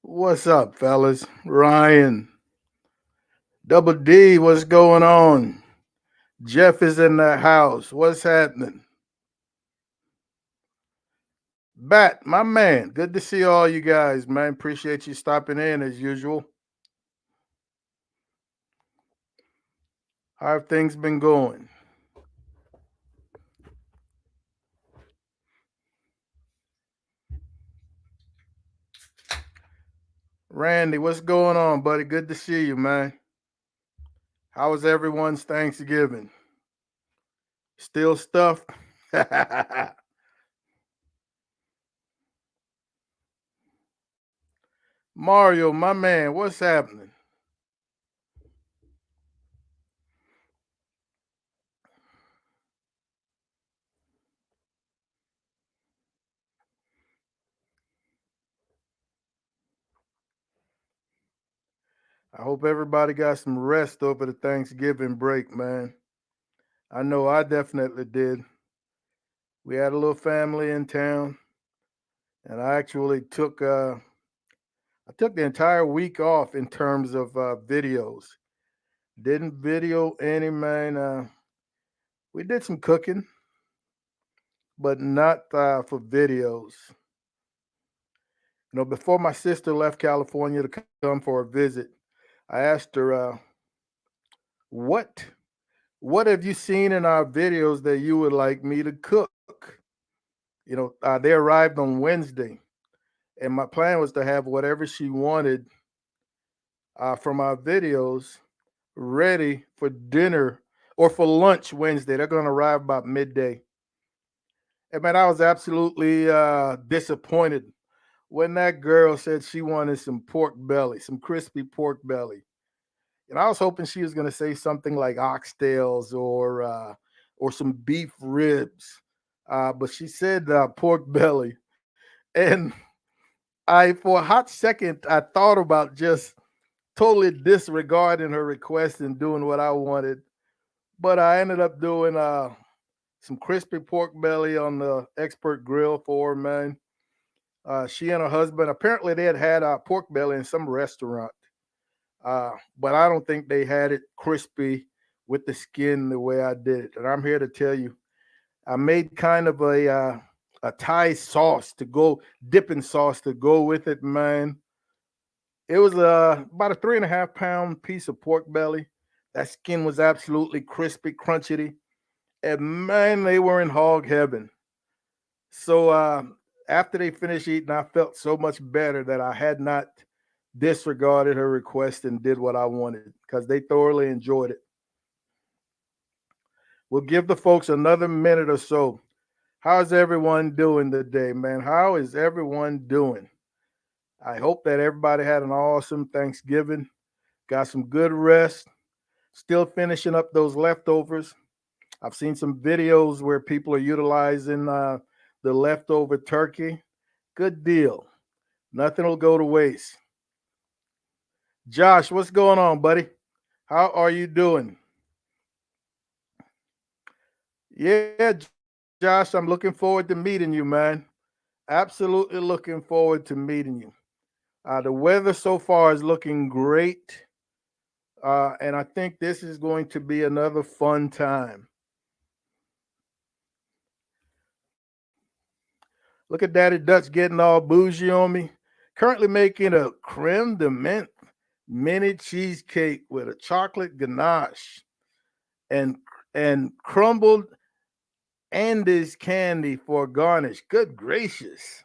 What's up, fellas? Ryan, Double D, what's going on? Jeff is in the house. What's happening? Bat, my man, good to see all you guys, man. Appreciate you stopping in as usual. How have things been going? Randy, what's going on, buddy? Good to see you, man. How was everyone's Thanksgiving? Still stuffed? Mario, my man, what's happening? I hope everybody got some rest over the Thanksgiving break, man. I know I definitely did. We had a little family in town, and I actually took the entire week off in terms of videos. Didn't video any, man. We did some cooking, but not for videos. Before my sister left California to come for a visit, I asked her, "What what have you seen in our videos that you would like me to cook?" They arrived on Wednesday, and my plan was to have whatever she wanted from our videos ready for dinner or for lunch Wednesday. They're going to arrive about midday. And man, I was absolutely disappointed when that girl said she wanted some pork belly, some crispy pork belly. And I was hoping she was going to say something like oxtails or some beef ribs. But she said pork belly. And for a hot second, I thought about just totally disregarding her request and doing what I wanted. But I ended up doing some crispy pork belly on the expert grill for her, man. She and her husband, apparently they had pork belly in some restaurant, but I don't think they had it crispy with the skin the way I did it. And I'm here to tell you, I made kind of a Thai sauce to go, dipping sauce to go with it, man. It was about a 3.5 pound piece of pork belly. That skin was absolutely crispy, crunchy, and man, they were in hog heaven. So after they finished eating, I felt so much better that I had not disregarded her request and did what I wanted because they thoroughly enjoyed it. We'll give the folks another minute or so. How's everyone doing today, man? How is everyone doing? I hope that everybody had an awesome Thanksgiving, got some good rest, still finishing up those leftovers. I've seen some videos where people are utilizing the leftover turkey. Good deal. Nothing will go to waste. Josh, what's going on, buddy? How are you doing? Yeah, Josh, I'm looking forward to meeting you, man. Absolutely looking forward to meeting you. The weather so far is looking great, and I think this is going to be another fun time. Look at Daddy Dutch getting all bougie on me. Currently making a creme de menthe mini cheesecake with a chocolate ganache and crumbled Andes candy for garnish. Good gracious.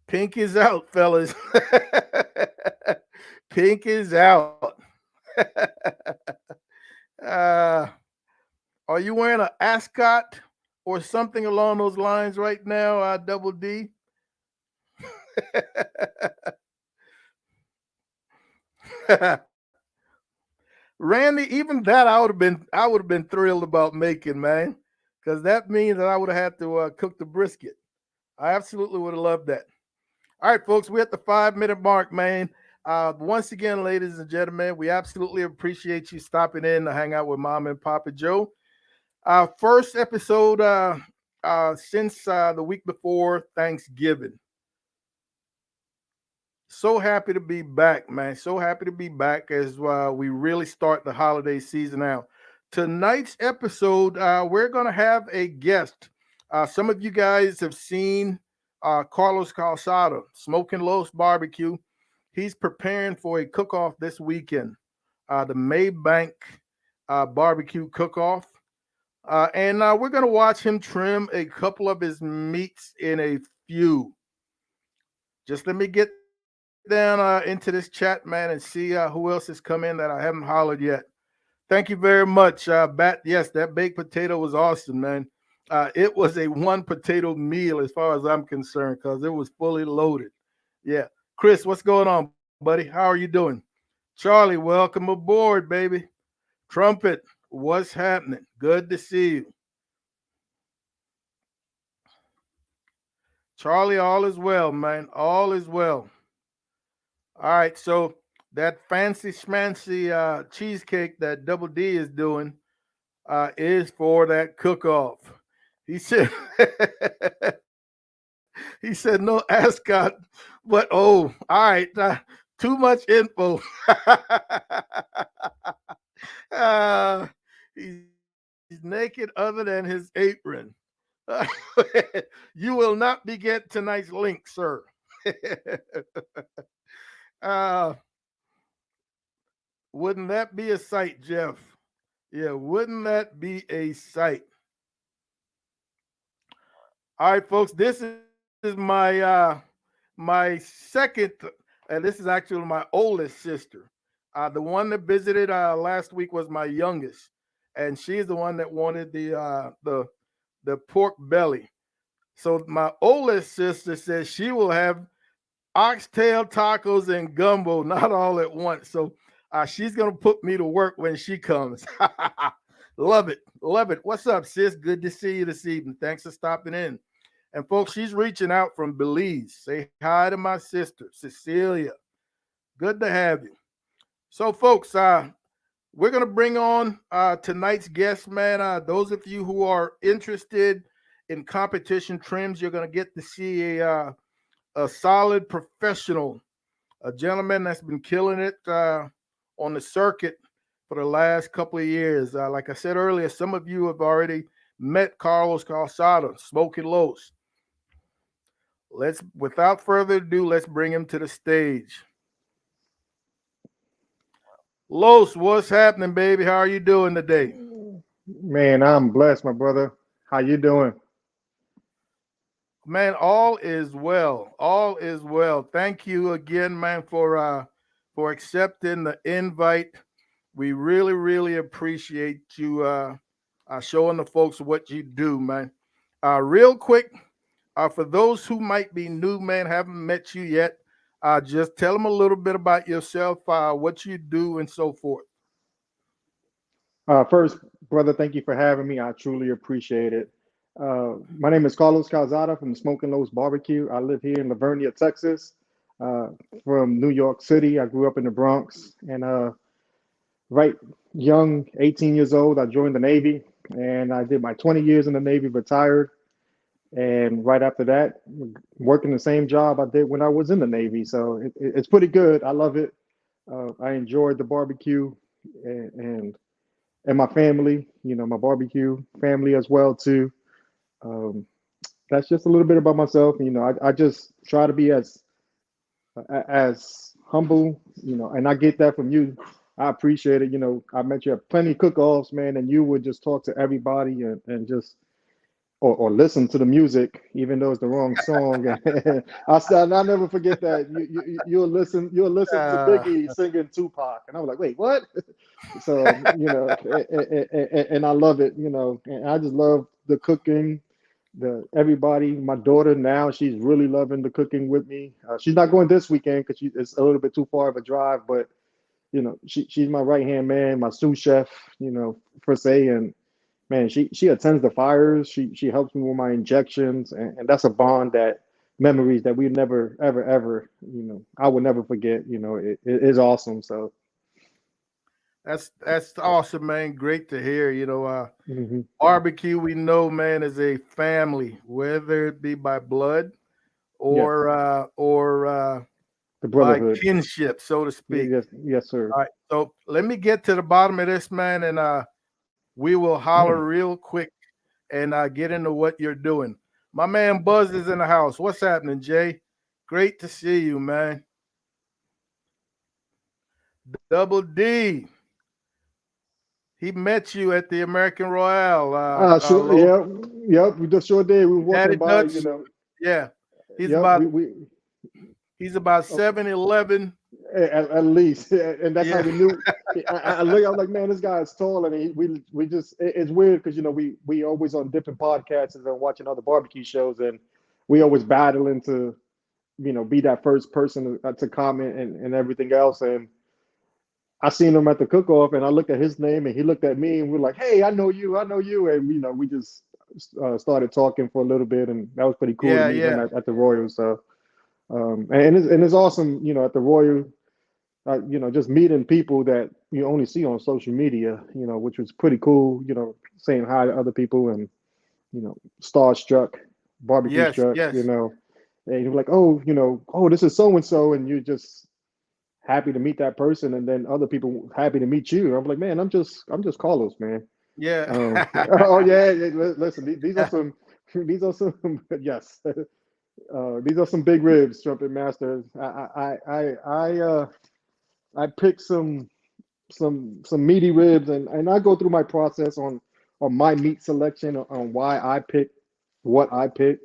Pink is out, fellas. Pink is out. uh, are you wearing an ascot or something along those lines right now, Double D? Randy, even that I would have been thrilled about making, man, because that means that I would have had to cook the brisket. I absolutely would have loved that. All right, folks, we're at the 5 minute mark, man. Once again, ladies and gentlemen, we absolutely appreciate you stopping in to hang out with Mom and Papa Joe. Our first episode since the week before Thanksgiving. So happy to be back, man. So happy to be back as we really start the holiday season out. Tonight's episode, we're going to have a guest. Some of you guys have seen Carlos Calzada, Smokin Los Barbecue. He's preparing for a cook-off this weekend, the Maybank barbecue cook-off. And we're going to watch him trim a couple of his meats in a few. Just let me get down into this chat, man, and see who else has come in that I haven't hollered yet. Thank you very much, Bat. Yes, that baked potato was awesome, man. It was a one potato meal as far as I'm concerned because it was fully loaded. Yeah. Chris, what's going on, buddy? How are you doing? Charlie, welcome aboard, baby. Trumpet, what's happening? Good to see you. Charlie, all is well, man. All is well. All right, so that fancy schmancy cheesecake that Double D is doing is for that cook-off. He said, he said no ascot, but oh, all right, too much info. uh, he's naked other than his apron. You will not be getting tonight's link, sir. uh, wouldn't that be a sight, Jeff? Yeah, wouldn't that be a sight? All right, folks, this is my second, and this is actually my oldest sister. The one that visited last week was my youngest, and she's the one that wanted the pork belly. So my oldest sister says she will have oxtail tacos and gumbo, not all at once. So she's gonna put me to work when she comes. Love it, love it. What's up, sis? Good to see you this evening. Thanks for stopping in. And folks, she's reaching out from Belize. Say hi to my sister, Cecilia. Good to have you. So, folks, we're gonna bring on tonight's guest, man. Those of you who are interested in competition trims, you're gonna get to see a solid professional, a gentleman that's been killing it on the circuit for the last couple of years. Like I said earlier, some of you have already met Carlos Calzada, Smokin Los. Without further ado, let's bring him to the stage. Los, what's happening, baby? How are you doing today? Man, I'm blessed, my brother. How you doing? Man, all is well. All is well. Thank you again, man, for accepting the invite. We really, really appreciate you showing the folks what you do, man. Real quick, for those who might be new, man, haven't met you yet, just tell them a little bit about yourself, what you do, and so forth. First, brother, thank you for having me. I truly appreciate it. My name is Carlos Calzada from Smokin Los Barbecue. I live here in Lavernia, Texas. Uh, from New York City. I grew up in the Bronx, and right young, 18 years old, I joined the Navy, and I did my 20 years in the Navy, retired, and right after that, working the same job I did when I was in the Navy. So it's pretty good. I love it. I enjoyed the barbecue, and and my family, my barbecue family as well too. Um, that's just a little bit about myself. I just try to be as humble, and I get that from you. I appreciate it. I met you at plenty of cook-offs, man, and you would just talk to everybody and just or listen to the music, even though it's the wrong song. I'll never forget that you'll listen to Uh, Biggie singing Tupac, and I was like, wait, what? So and I love it, and I just love the cooking. The everybody, my daughter now, she's really loving the cooking with me. She's not going this weekend because it's a little bit too far of a drive, but she's my right hand man, my sous chef, per se, and man, she attends the fires. She helps me with my injections, and that's a bond that memories that we never ever I will never forget. It is awesome. So that's awesome, man. Great to hear. mhm. Barbecue, we know, man, is a family, whether it be by blood Yes, or The by brotherhood. kinship, so to speak. Yes, yes, sir. All right. So let me get to the bottom of this, man, and we will holler real quick and get into what you're doing. My man Buzz is in the house. What's happening, Jay? Great to see you, man. Double D. He met you at the American Royale, Sure, Lo. yeah, yep. We just sure did. We were Daddy walking by, Dutch. Yeah. He's Yep, about we he's about 7'11". at least, and that's how Yeah. we knew. I look, I was like, man, this guy is tall, and we just it's weird because we always on different podcasts and watching other barbecue shows, and we always battling to be that first person to comment and everything else. And I seen him at the cook-off, and I looked at his name, and he looked at me, and we're like, hey, I know you, and we just started talking for a little bit, and that was pretty cool to Yeah, meet him yeah. at the Royal. So and it's awesome, at the Royal. Just meeting people that you only see on social media, which was pretty cool, saying hi to other people and, starstruck, barbecue Yes, struck, yes. and you're like, oh, this is so and so, and you're just happy to meet that person, and then other people happy to meet you. I'm like, man, I'm just Carlos, man. Yeah. Oh yeah, listen, these are some yes, these are some big ribs, Trumpet Master. I picked some meaty ribs, and I go through my process on my meat selection, on why I pick what I pick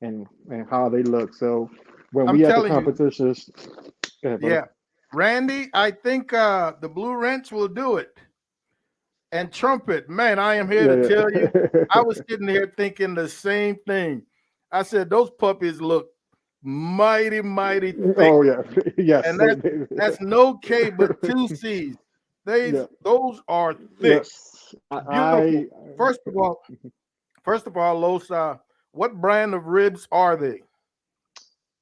and how they look. So when I'm we at the telling you. competitions, go ahead, brother. Yeah. Randy, I think the Blue Wrench will do it. And Trumpet, man, I am here to Yeah, tell you, I was yeah. sitting here thinking the same thing. I said, those puppies look mighty, mighty thick. Oh yeah, yes, And that's no K but two C's. yeah, Those are thick, yes. beautiful. First of all, Los, what brand of ribs are they?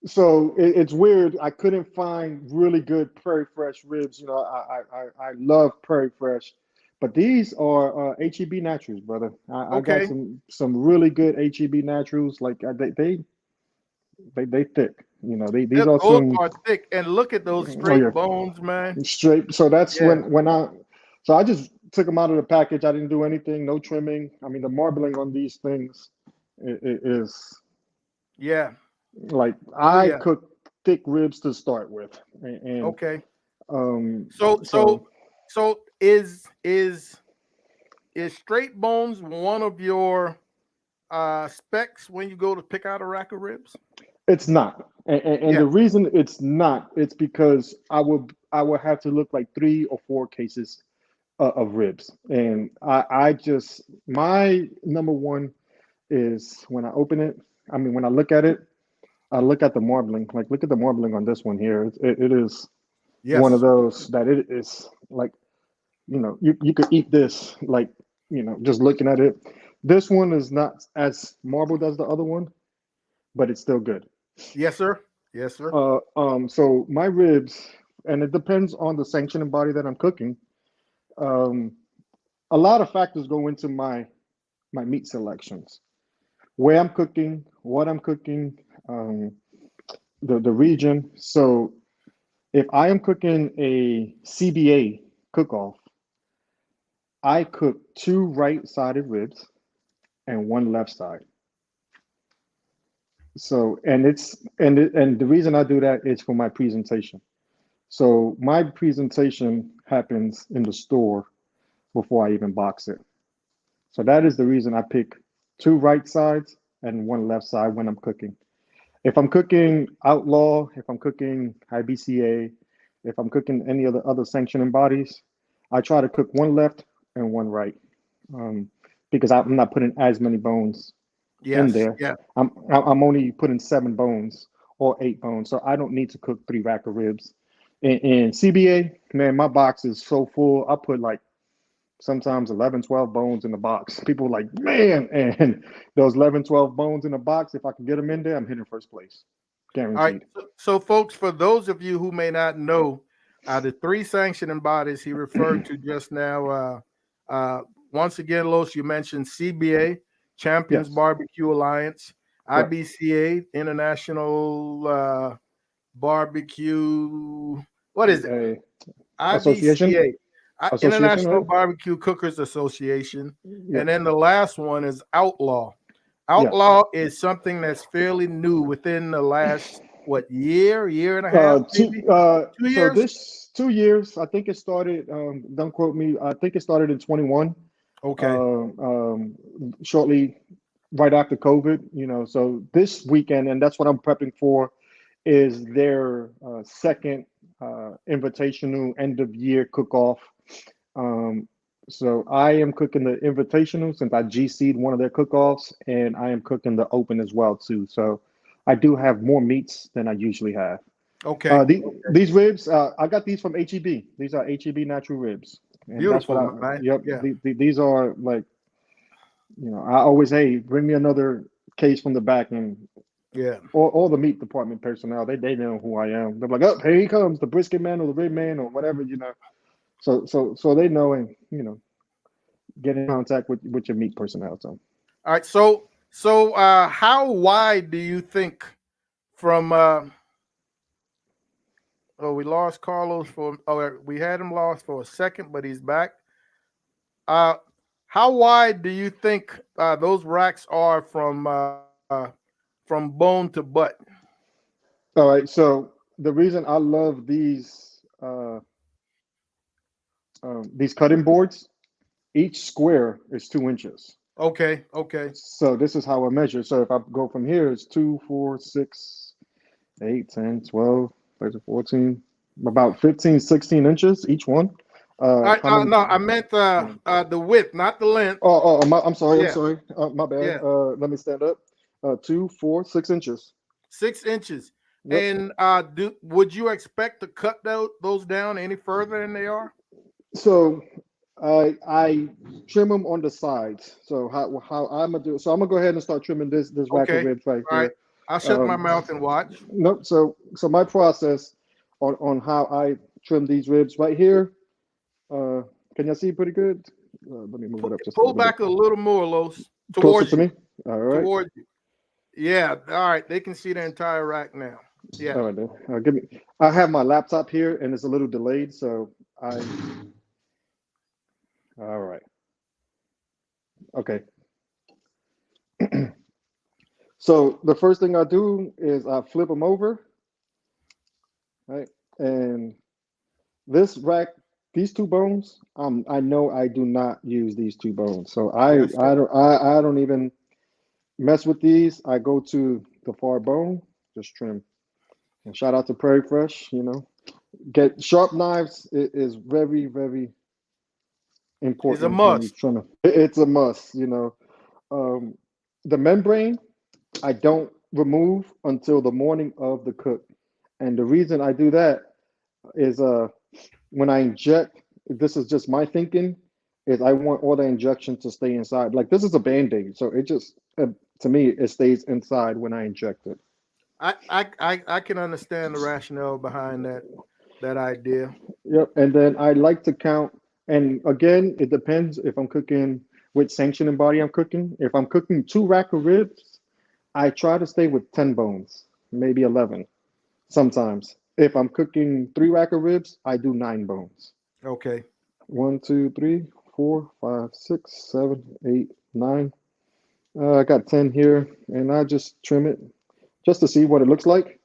So it's weird. I couldn't find really good Prairie Fresh ribs. I love Prairie Fresh, but these are HEB Naturals, brother. I got Okay. some really good HEB Naturals. Like they thick. These are Those some. are thick. And look at those Oh straight yeah, bones, man. straight. So that's Yeah. I just took them out of the package. I didn't do anything, no trimming. I mean, the marbling on these things is Yeah. like Oh I yeah. cook thick ribs to start with, and Okay. um, So so so so is straight bones one of your specs when you go to pick out a rack of ribs? it's not, and Yeah. the reason it's not, it's because I would have to look like 3 or 4 cases of ribs, and I just my number one is when I open it. I mean, when I look at it, I look at the marbling. Like, look at the marbling on this one here. It is one of Yes. those that it is like, you could eat this, like, just looking at it. This one is not as marbled as the other one, but it's still good. Yes, sir. Yes, sir. So my ribs, and it depends on the sanctioning body that I'm cooking. Um, a lot of factors go into my meat selections. Where I'm cooking, what I'm cooking, the region. So if I am cooking a CBA cook-off, I cook 2 right-sided ribs and 1 left side. So, and the reason I do that is for my presentation. So my presentation happens in the store before I even box it. So that is the reason I pick 2 right sides and 1 left side when I'm cooking. If I'm cooking Outlaw, if I'm cooking IBCA, if I'm cooking any of the other sanctioning bodies, I try to cook 1 left and 1 right, um, because I'm not putting as many bones in Yes. there. Yeah. I'm only putting 7 bones or 8 bones, so I don't need to cook 3 rack of ribs. In CBA, man, my box is so full. I put like sometimes 11, 12 bones in the box. People are like, man, and those 11, 12 bones in the box, if I can get them in there, I'm hitting first place. All right. Guaranteed. So, folks, for those of you who may not know, the three sanctioning bodies he referred to just now, once again, Los, you mentioned CBA, Champions Yes, Barbecue Alliance, correct. IBCA, International Barbecue. What is it? A association. IBCA, Association, International right? Barbecue Cookers Association. And Yep. then the last one is Outlaw. Yeah. Outlaw is something that's fairly new within the last, what, year and a half, maybe? 2 years? This 2 years, I think it started, don't quote me, I think it started in 21, Okay. uh, um, shortly right after COVID, so this weekend, and that's what I'm prepping for, is their second invitational end of year cook off. Um, so I am cooking the invitational since I GC'd one of their cook offs, and I am cooking the open as well too. So I do have more meats than I usually have. Okay. These ribs, I got these from HEB. These are HEB natural ribs, and that's what Beautiful, I. man. Yep, Yeah. these are like, I always, hey, bring me another case from the back, and Yeah. all the meat department personnel, they know who I am. They're like, oh, here he comes, the brisket man or the rib man or whatever. So they know, and get in contact with your meat personnel. So All right. So how wide do you think from oh, we lost Carlos we had him lost for a second, but he's back. Uh how wide do you think those racks are from bone to butt? all right, so the reason I love these cutting boards, each square is 2 inches. Okay, okay. So this is how I measure. So if I go from here, it's 2, 4, 6, 8, 10, 12, 13, 14, about 15, 16 inches each one. How many? No, I meant the width, not the length. I'm sorry. I'm Yeah, sorry. My bad. yeah. Let me stand up. 2, 4, 6 inches. 6 inches. Yep. And would you expect to cut those down any further than they are? So I trim them on the sides. So how I'm gonna do? So I'm gonna go ahead and start trimming this rack of Okay. ribs right All right. here. I'll shut my Um, mouth and watch. nope. So my process on how I trim these ribs right here. Uh, can you see pretty good? Let me move it up just a Pull little bit back a little more, Los, closer towards to you, me. All right. towards you. Yeah. All right. They can see the entire rack now. Yeah. All right. Then. Give me. I have my laptop here and it's a little delayed, so I. All right. Okay. So the first thing I do is I flip them over, right? And this rack, these two bones, I know I do not use these two bones. So I Yes, I sir. don't I don't even mess with these. I go to the far bone, just trim. And shout out to Prairie Fresh. Get sharp knives is very, very It's a important when you're must. trimming. It's a must. Um, the membrane I don't remove until the morning of the cook. And the reason I do that is when I inject, this is just my thinking, is I want all the injection to stay inside. Like this is a band-aid, so it just to me it stays inside when I inject it. I can understand the rationale behind that idea. Yep. And then I like to count, and again, it depends if I'm cooking which sanctioning body I'm cooking. If I'm cooking two rack of ribs, I try to stay with 10 bones, maybe 11 sometimes. If I'm cooking three rack of ribs, I do 9 bones. Okay. One, two, three, 4, 5, 6, 7, 8, 9. I got 10 here, and I just trim it just to see what it looks like,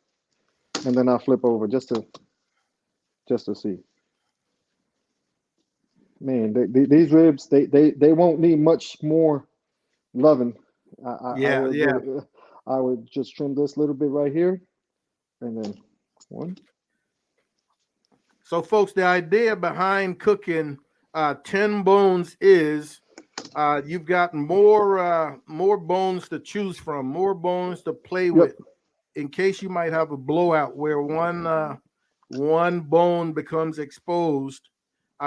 and then I flip over just to see. Man, these ribs they won't need much more loving. I Yeah, would yeah. really, I would just trim this little bit right here, and then one. So, folks, the idea behind cooking 10 bones is you've got more bones to choose from, more bones to play Yep, with, in case you might have a blowout where one bone becomes exposed.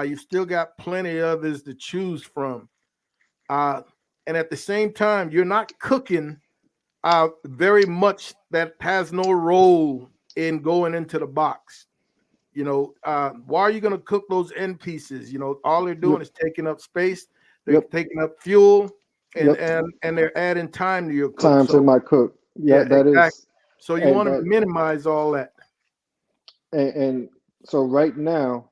You still got plenty others to choose from, uh, and at the same time, you're not cooking very much that has no role in going into the box. Why are you going to cook those end pieces? All they're yep, doing is taking up space. They're yep, taking up fuel, and yep. and they're adding time to your cook. Time to So my cook. Yeah, yeah, that exactly. is, So you and want to minimize all that. and so right now,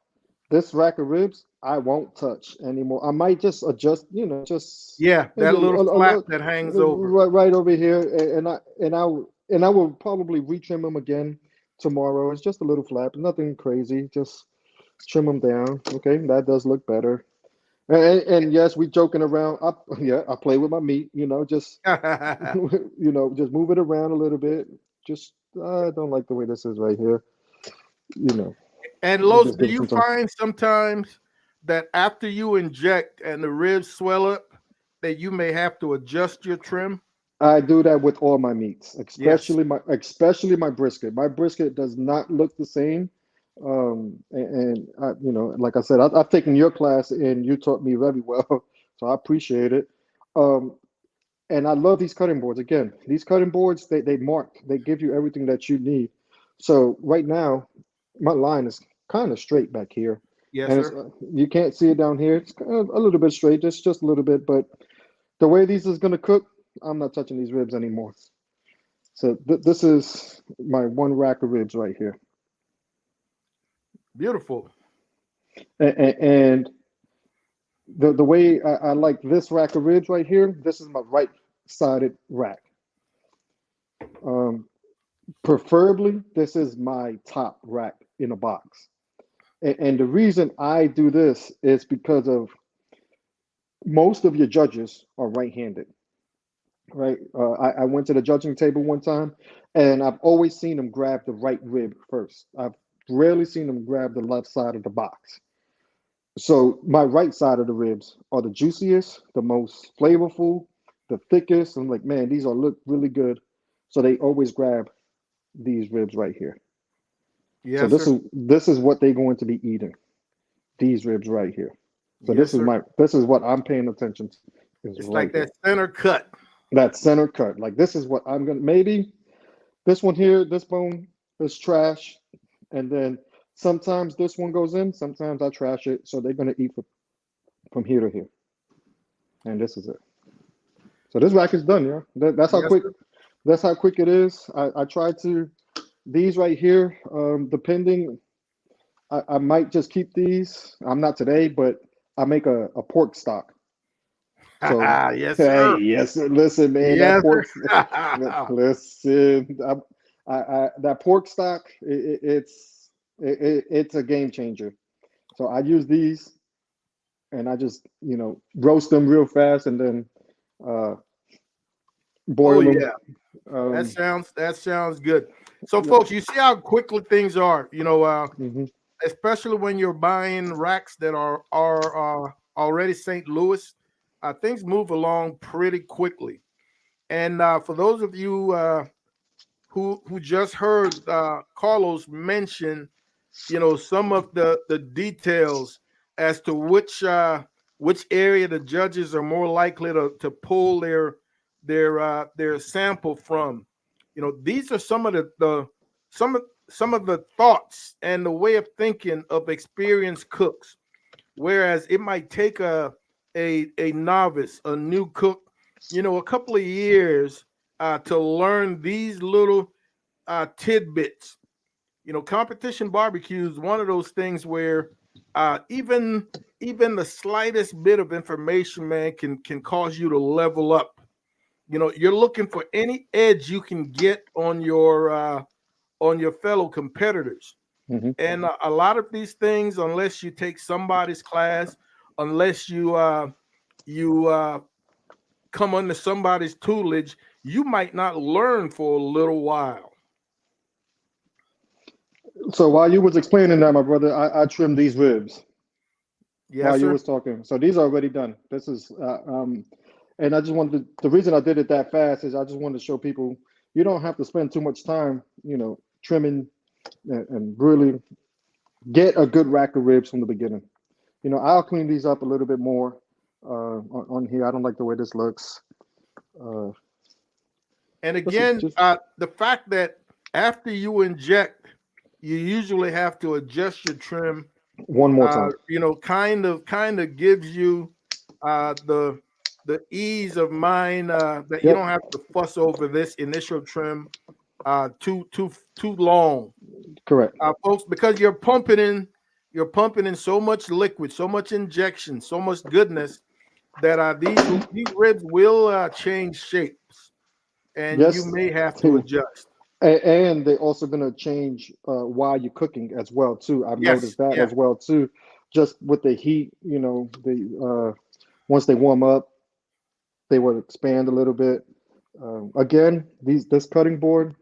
this rack of ribs I won't touch anymore. I might just adjust, just Yeah, maybe that little flap that hangs over. right over here, and I will probably retrim them again tomorrow. It's just a little flap, nothing crazy. Just trim them down. Okay, that does look better. And yes, we joking around. Yeah, I play with my meat. Just just move it around a little bit. Just I don't like the way this is right here. You know, And we'll Los, just do give it you some time. find sometimes that after you inject and the ribs swell up, that you may have to adjust your trim? I do that with all my meats, Yes. especially my brisket. My brisket does not look the same. And I, like I said, I've taken your class and you taught me very well, so I appreciate it. Um, and I love these cutting boards. Again, these cutting boards, they mark, they give you everything that you need. So right now, my line is kind of straight back here, Yes, and it's sir. you can't see it down here. It's kind of a little bit straight, just a little bit. But the way these is gonna cook, I'm not touching these ribs anymore. So this is my one rack of ribs right here, Beautiful. and the way I like this rack of ribs right here, this is my right sided rack. Um, Preferably, this is my top rack in a box. And the reason I do this is because of most of your judges are right-handed, right? I went to the judging table one time, and I've always seen them grab the right rib first. I've rarely seen them grab the left side of the box. So my right side of the ribs are the juiciest, the most flavorful, the thickest. I'm like, man, these are look really good. So they always grab these ribs right here. So Yes, this sir. is this is what they're going to be eating. These ribs right here. So Yes, sir. this is what I'm paying attention to is It's right like here. that center cut. That center cut. Like this is what I'm gonna maybe this one here, this bone is trash. And then sometimes this one goes in, sometimes I trash it. So they're gonna eat from here to here. And this is it. So this rack is done, yeah. Yes, sir. That's how quick it is. I try to these right here, depending I might just keep these. I'm not today, but I make a pork stock. So, Yes, hey, sir. yes, sir, listen, man, that Yes, pork, sir. listen, that pork stock, it's a game changer. So I use these and I just, roast them real fast and then uh, Oh boil them. yeah. Um, That sounds good. So, yep. folks, you see how quickly things are. Hmm. Especially when you're buying racks that are already St. Louis, things move along pretty quickly. And for those of you who just heard Carlos mention, some of the details as to which area the judges are more likely to pull their sample from. These are some of the thoughts and the way of thinking of experienced cooks. Whereas it might take a novice, a new cook, a couple of years to learn these little tidbits. Competition barbecue is one of those things where even the slightest bit of information, man, can cause you to level up. You're looking for any edge you can get on your fellow competitors. Hmm. And a lot of these things, unless you take somebody's class, unless you come under somebody's tutelage, you might not learn for a little while. So while you was explaining that, my brother, I trimmed these ribs while Yes, you sir. was talking. So these are already done. This is and I just wanted the reason I did it that fast is I just wanted to show people you don't have to spend too much time, trimming and really get a good rack of ribs from the beginning. I'll clean these up a little bit more on here. I don't like the way this looks. Uh, And this is again, just the fact that after you inject, you usually have to adjust your trim. one more time. Kind of gives you the ease of mind that you Yep. don't have to fuss over this initial trim. too long, Correct. folks, because you're pumping in so much liquid, so much injection, so much goodness that these ribs will change shapes, and you Yes. may have to Too. adjust. And they're also going to change while you're cooking as well too. I've Yes, noticed that yeah, as well too. Just with the heat, the once they warm up, they will expand a little bit. Again, this cutting board.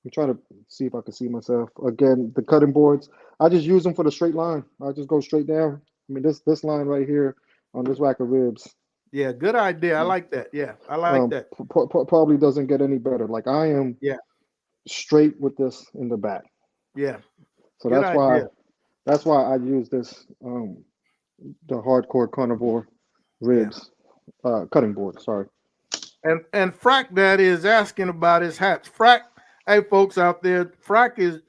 I'm trying to see if I can see myself. Again, the cutting boards. I just use them for the straight line. I just go straight down. I mean, this line right here on this rack of ribs yeah. Good idea. I like that. Yeah, I like that. probably doesn't get any better. Like I am Yeah, straight with this in the back. yeah. So Good idea. that's why I use this the hardcore carnivore Yeah. ribs cutting board. Sorry. And Frack that is asking about his hats. Frack, hey folks out there, Frack is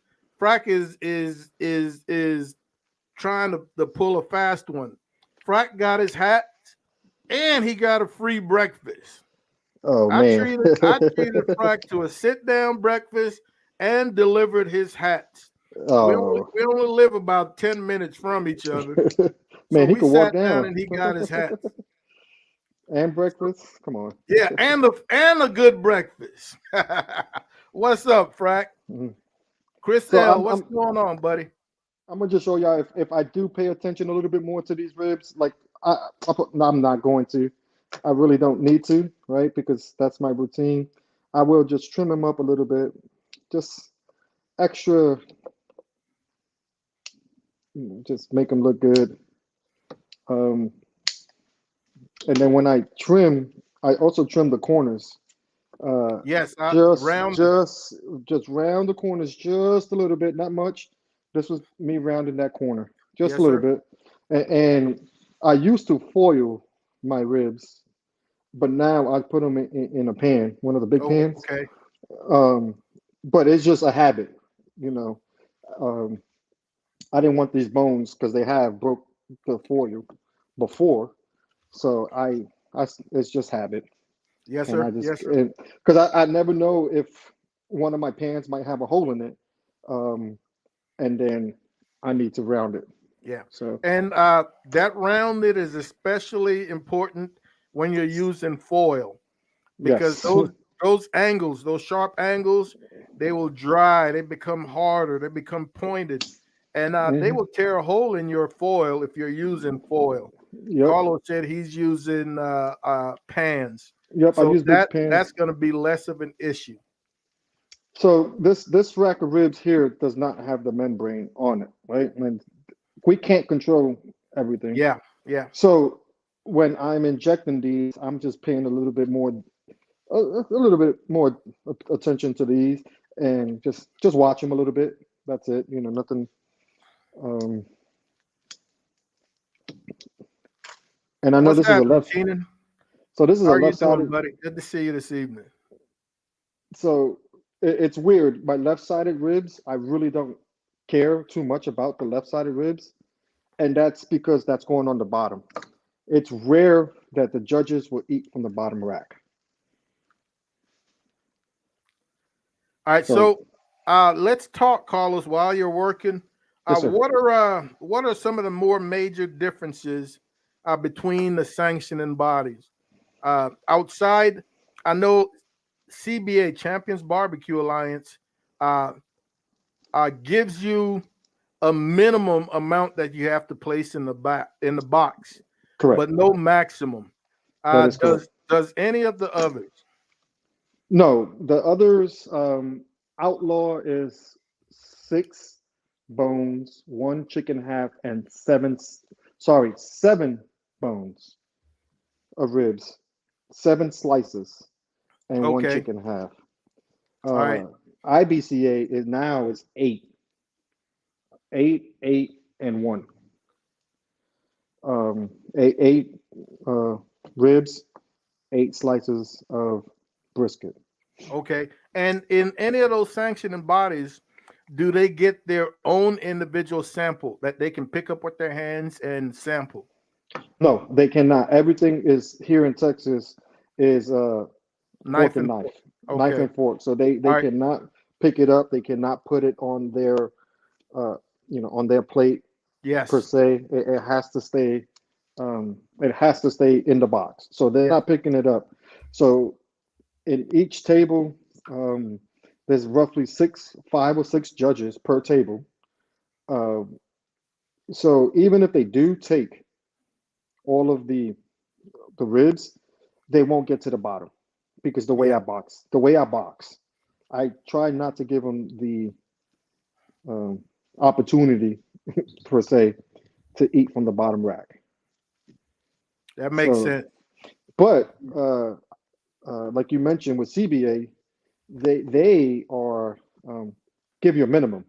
trying to pull a fast one. Frack got his hat and he got a free breakfast. Oh I man. treated I treated Frack to a sit down breakfast and delivered his hats. We only Oh we only live about 10 minutes from each other. So man, he we could walk sat down down and he got his hats. and breakfast. Come on. Yeah, and a good breakfast. What's up, Frack? Mhm. Chris So L, what's going on, buddy? I'm gonna just show y'all if I do pay attention a little bit more to these ribs, like no, I'm not going to. I really don't need to, right? Because that's my routine. I will just trim them up a little bit, just extra, just make them look good. Um, and then when I trim, I also trim the corners. Uh, Yes, just, round. just, just round the corners just a little bit, not much. This was me rounding that corner just a Yes, little sir. bit. And I used to foil my ribs, but now I put them in a pan, one of the big Oh, pans. okay. Um, but it's just a habit, you know. Um, I didn't want these bones because they have broke the foil before, so it's just habit, Yes, and sir. I just Yes, sir. because I never know if one of my pans might have a hole in it, um, and then I need to round it. Yeah. So And that rounded is especially important when you're using foil because yes, those angles, those sharp angles, they will dry, they become harder, they become pointed, and they hmm will tear a hole in your foil if you're using foil. yep, Carlos said he's using pans, yep. I so use big that's pans. going to be less of an issue. So this rack of ribs here does not have the membrane on it, right? And we can't control everything. Yeah, yeah. So when I'm injecting these, I'm just paying a little bit more attention to these, and just watch them a little bit. That's it. Nothing. Um, and I know What's this is a happening, left. Keenan? So this is How a are you left doing, sided. buddy? Good to see you this evening. So it's weird. My left sided ribs, I really don't care too much about the left sided ribs, and that's because that's going on the bottom. It's rare that the judges will eat from the bottom rack. All right, So so let's talk, Carlos, while you're working. yes, sir. What are some of the more major differences between the sanctioning bodies? Outside, I know CBA Champions Barbecue Alliance uh, gives you a minimum amount that you have to place in the box, Correct. but no maximum. That is correct. Does any of the others? No, the others, Outlaw is 6 bones, one chicken half, and seven bones of ribs, 7 slices, and one Okay, chicken half. all right, IBCA is eight, and one. Eight ribs, 8 slices of brisket. okay. And in any of those sanctioning bodies, do they get their own individual sample that they can pick up with their hands and sample? No, they cannot. Everything is here in Texas is fork Knife and and knife, fork. knife Okay. and fork. So they All right. cannot. pick it up. They cannot put it on their on their plate per Yes. se. It has to stay. It has to stay in the box. So they're Yeah. not picking it up. So in each table, um, there's roughly 5 or 6 judges per table. Uh, so even if they do take all of the ribs, they won't get to the bottom because Yeah. the way I box, I try not to give them the um, opportunity per se to eat from the bottom rack. That makes So, sense. but like you mentioned with CBA, they are give you a minimum.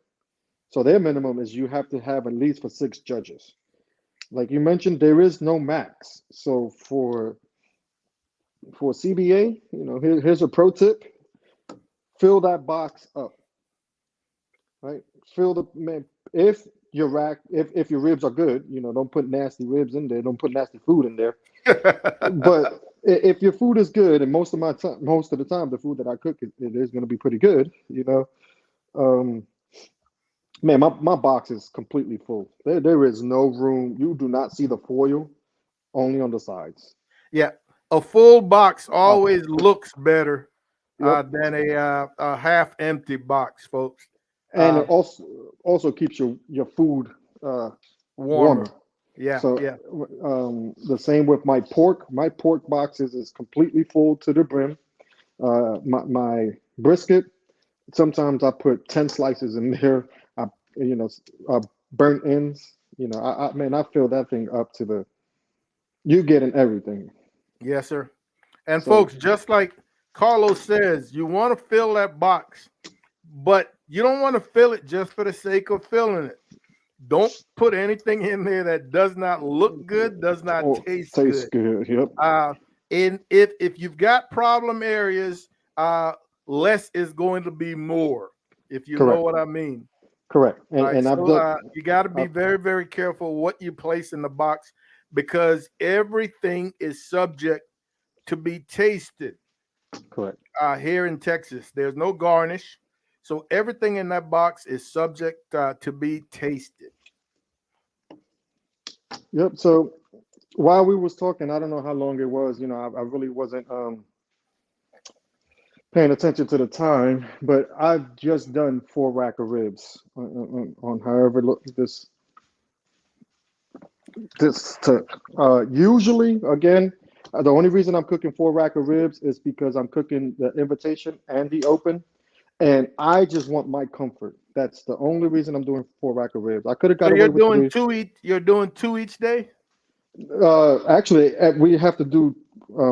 So their minimum is you have to have at least for 6 judges. Like you mentioned, there is no max. So for CBA, here's a pro tip: fill that box up, right? Fill the man. If your rack, if your ribs are good, don't put nasty ribs in there. Don't put nasty food in there. But if your food is good, and most of the time, the food that I cook it is going to be pretty good. Um, man, my box is completely full. There is no room. You do not see the foil, only on the sides. Yeah. A full box Uh, always looks better yep. than a half empty box, folks. And it Uh, also keeps your food warmer. Warmer. Yeah. So Yeah. the same with my pork. My pork boxes is completely full to the brim. My brisket. Sometimes I put 10 slices in there. I you know uh, burnt ends. I fill that thing up to the. You getting everything. Yes, sir. And So folks, just like Carlos says, you want to fill that box, but you don't want to fill it just for the sake of filling it. Don't put anything in there that does not look good, does not oh, taste tastes good. good. Yep. Uh, and if you've got problem areas, uh, less is going to be more. If you know Correct. what I mean. Correct. All And right, and I've so done. you got to be Uh, very, very careful what you place in the box because everything is subject to be tasted correct. here in Texas. There's no garnish, so everything in that box is subject to be tasted. Yep. So while we was talking, I don't know how long it was. I really wasn't paying attention to the time, but I've just done 4 rack of ribs on however look this took. Usually, again, the only reason I'm cooking 4 rack of ribs is because I'm cooking the invitation and the open, and I just want my comfort. That's the only reason I'm doing 4 rack of ribs. I could have So got away you're with doing 3. two each. You're doing two each day. Actually, we have to do,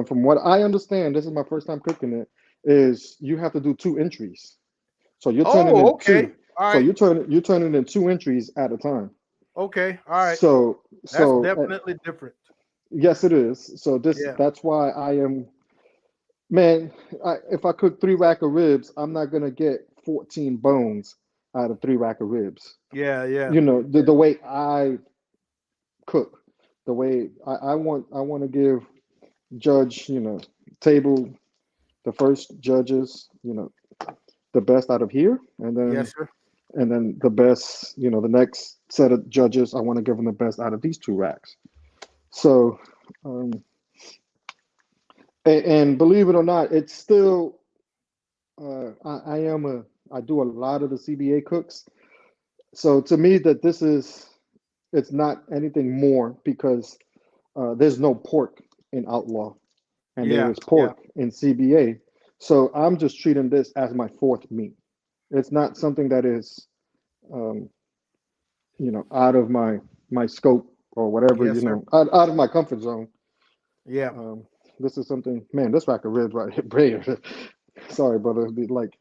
from what I understand, this is my first time cooking it, is you have to do 2 entries. So you're turning Oh, in okay. two. All So right. you're turning in 2 entries at a time. Okay. All right. So That's so definitely different. yes, it is. So Yeah. that's why I am, man. If I cook 3 rack of ribs, I'm not gonna get 14 bones out of 3 rack of ribs. Yeah. Yeah. The way I cook, the way I want to give judge, table the first judges, the best out of here, Yes, sir. and then the best, the next set of judges, I want to give them the best out of these 2 racks. So, um, and believe it or not, it's still, I do a lot of the CBA cooks. So to me, it's not anything more because there's no pork in Outlaw and there Yeah. is Yeah. pork in CBA. So I'm just treating this as my fourth meat. It's not something that is, um, out of my scope or whatever, Yes, sir. out of my comfort zone. Yeah. Um, this is something, man. This rack of ribs right here, sorry, brother. Like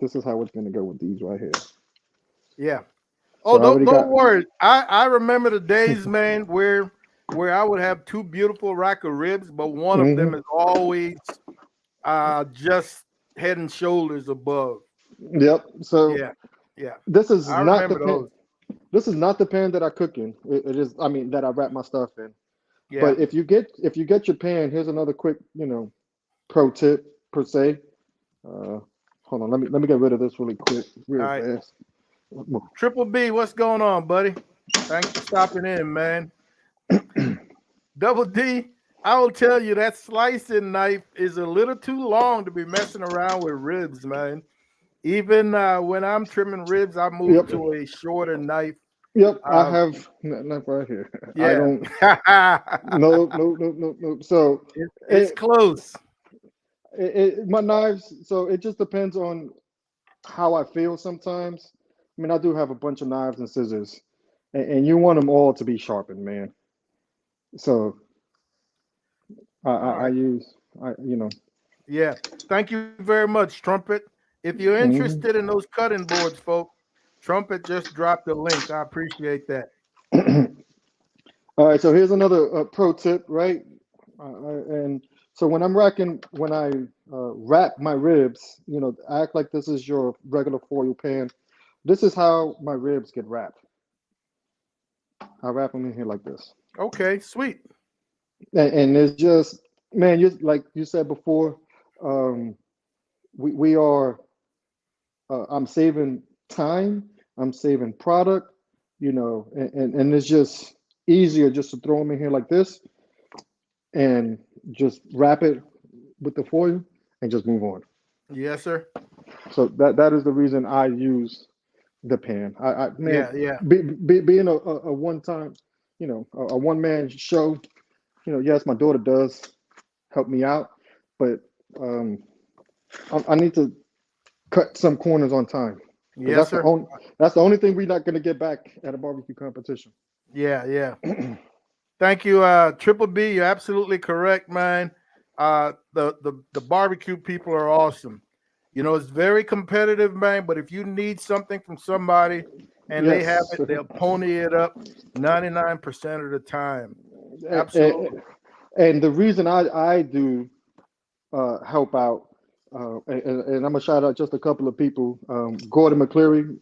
this is how it's gonna go with these right here. Yeah. So Oh, I already don't got. worry. I remember the days, man, where I would have two beautiful rack of ribs, but one of them Hmm. is always just head and shoulders above. Yep. So Yeah. Yeah. this is I not the remember pan. those. This is not the pan that I cook in. It is. I mean, that I wrap my stuff in. Yeah. But if you get your pan, here's another quick, pro tip per se. Uh, Hold on, let me get rid of this really quick, All real right. fast. Triple B, what's going on, buddy? Thanks for stopping in, man. Double D, I will tell you that slicing knife is a little too long to be messing around with ribs, man. Even when I'm trimming ribs, I move Yep, to a shorter knife. yep. I Uh, have not right here. I yeah. don't. No, no, no, no, no. So, It's close. my knives. So it just depends on how I feel sometimes. I mean, I do have a bunch of knives and scissors, and you want them all to be sharpened, man. So All I right. use Yeah. Thank you very much, Trumpet. If you're mhm. interested in those cutting boards, folks, Trumpet just dropped the link. I appreciate that. All right, so here's another pro tip, right? And so when I wrap my ribs, act like this is your regular foil pan. This is how my ribs get wrapped. I wrap them in here like this, Okay, sweet. and it's just, man, you like you said before, um, we are. I'm saving time. I'm saving product. And it's just easier just to throw them in here like this and just wrap it with the foil and just move on. Yes, sir. So that is the reason I use the pan. I man, Yeah, yeah. being a one time, a one man show. Yes, my daughter does help me out, but um, I need to cut some corners on time because Yes, sir. that's the only thing we're not going to get back at a barbecue competition. Yeah, yeah. Thank you, Triple B. You're absolutely correct, man. The barbecue people are awesome. It's very competitive, man. But if you need something from somebody and they have Yes, it, they'll pony it up 99% of the time. and, Absolutely. and the reason I do help out, and I'm gonna shout out just a couple of people. Gordon McCleary,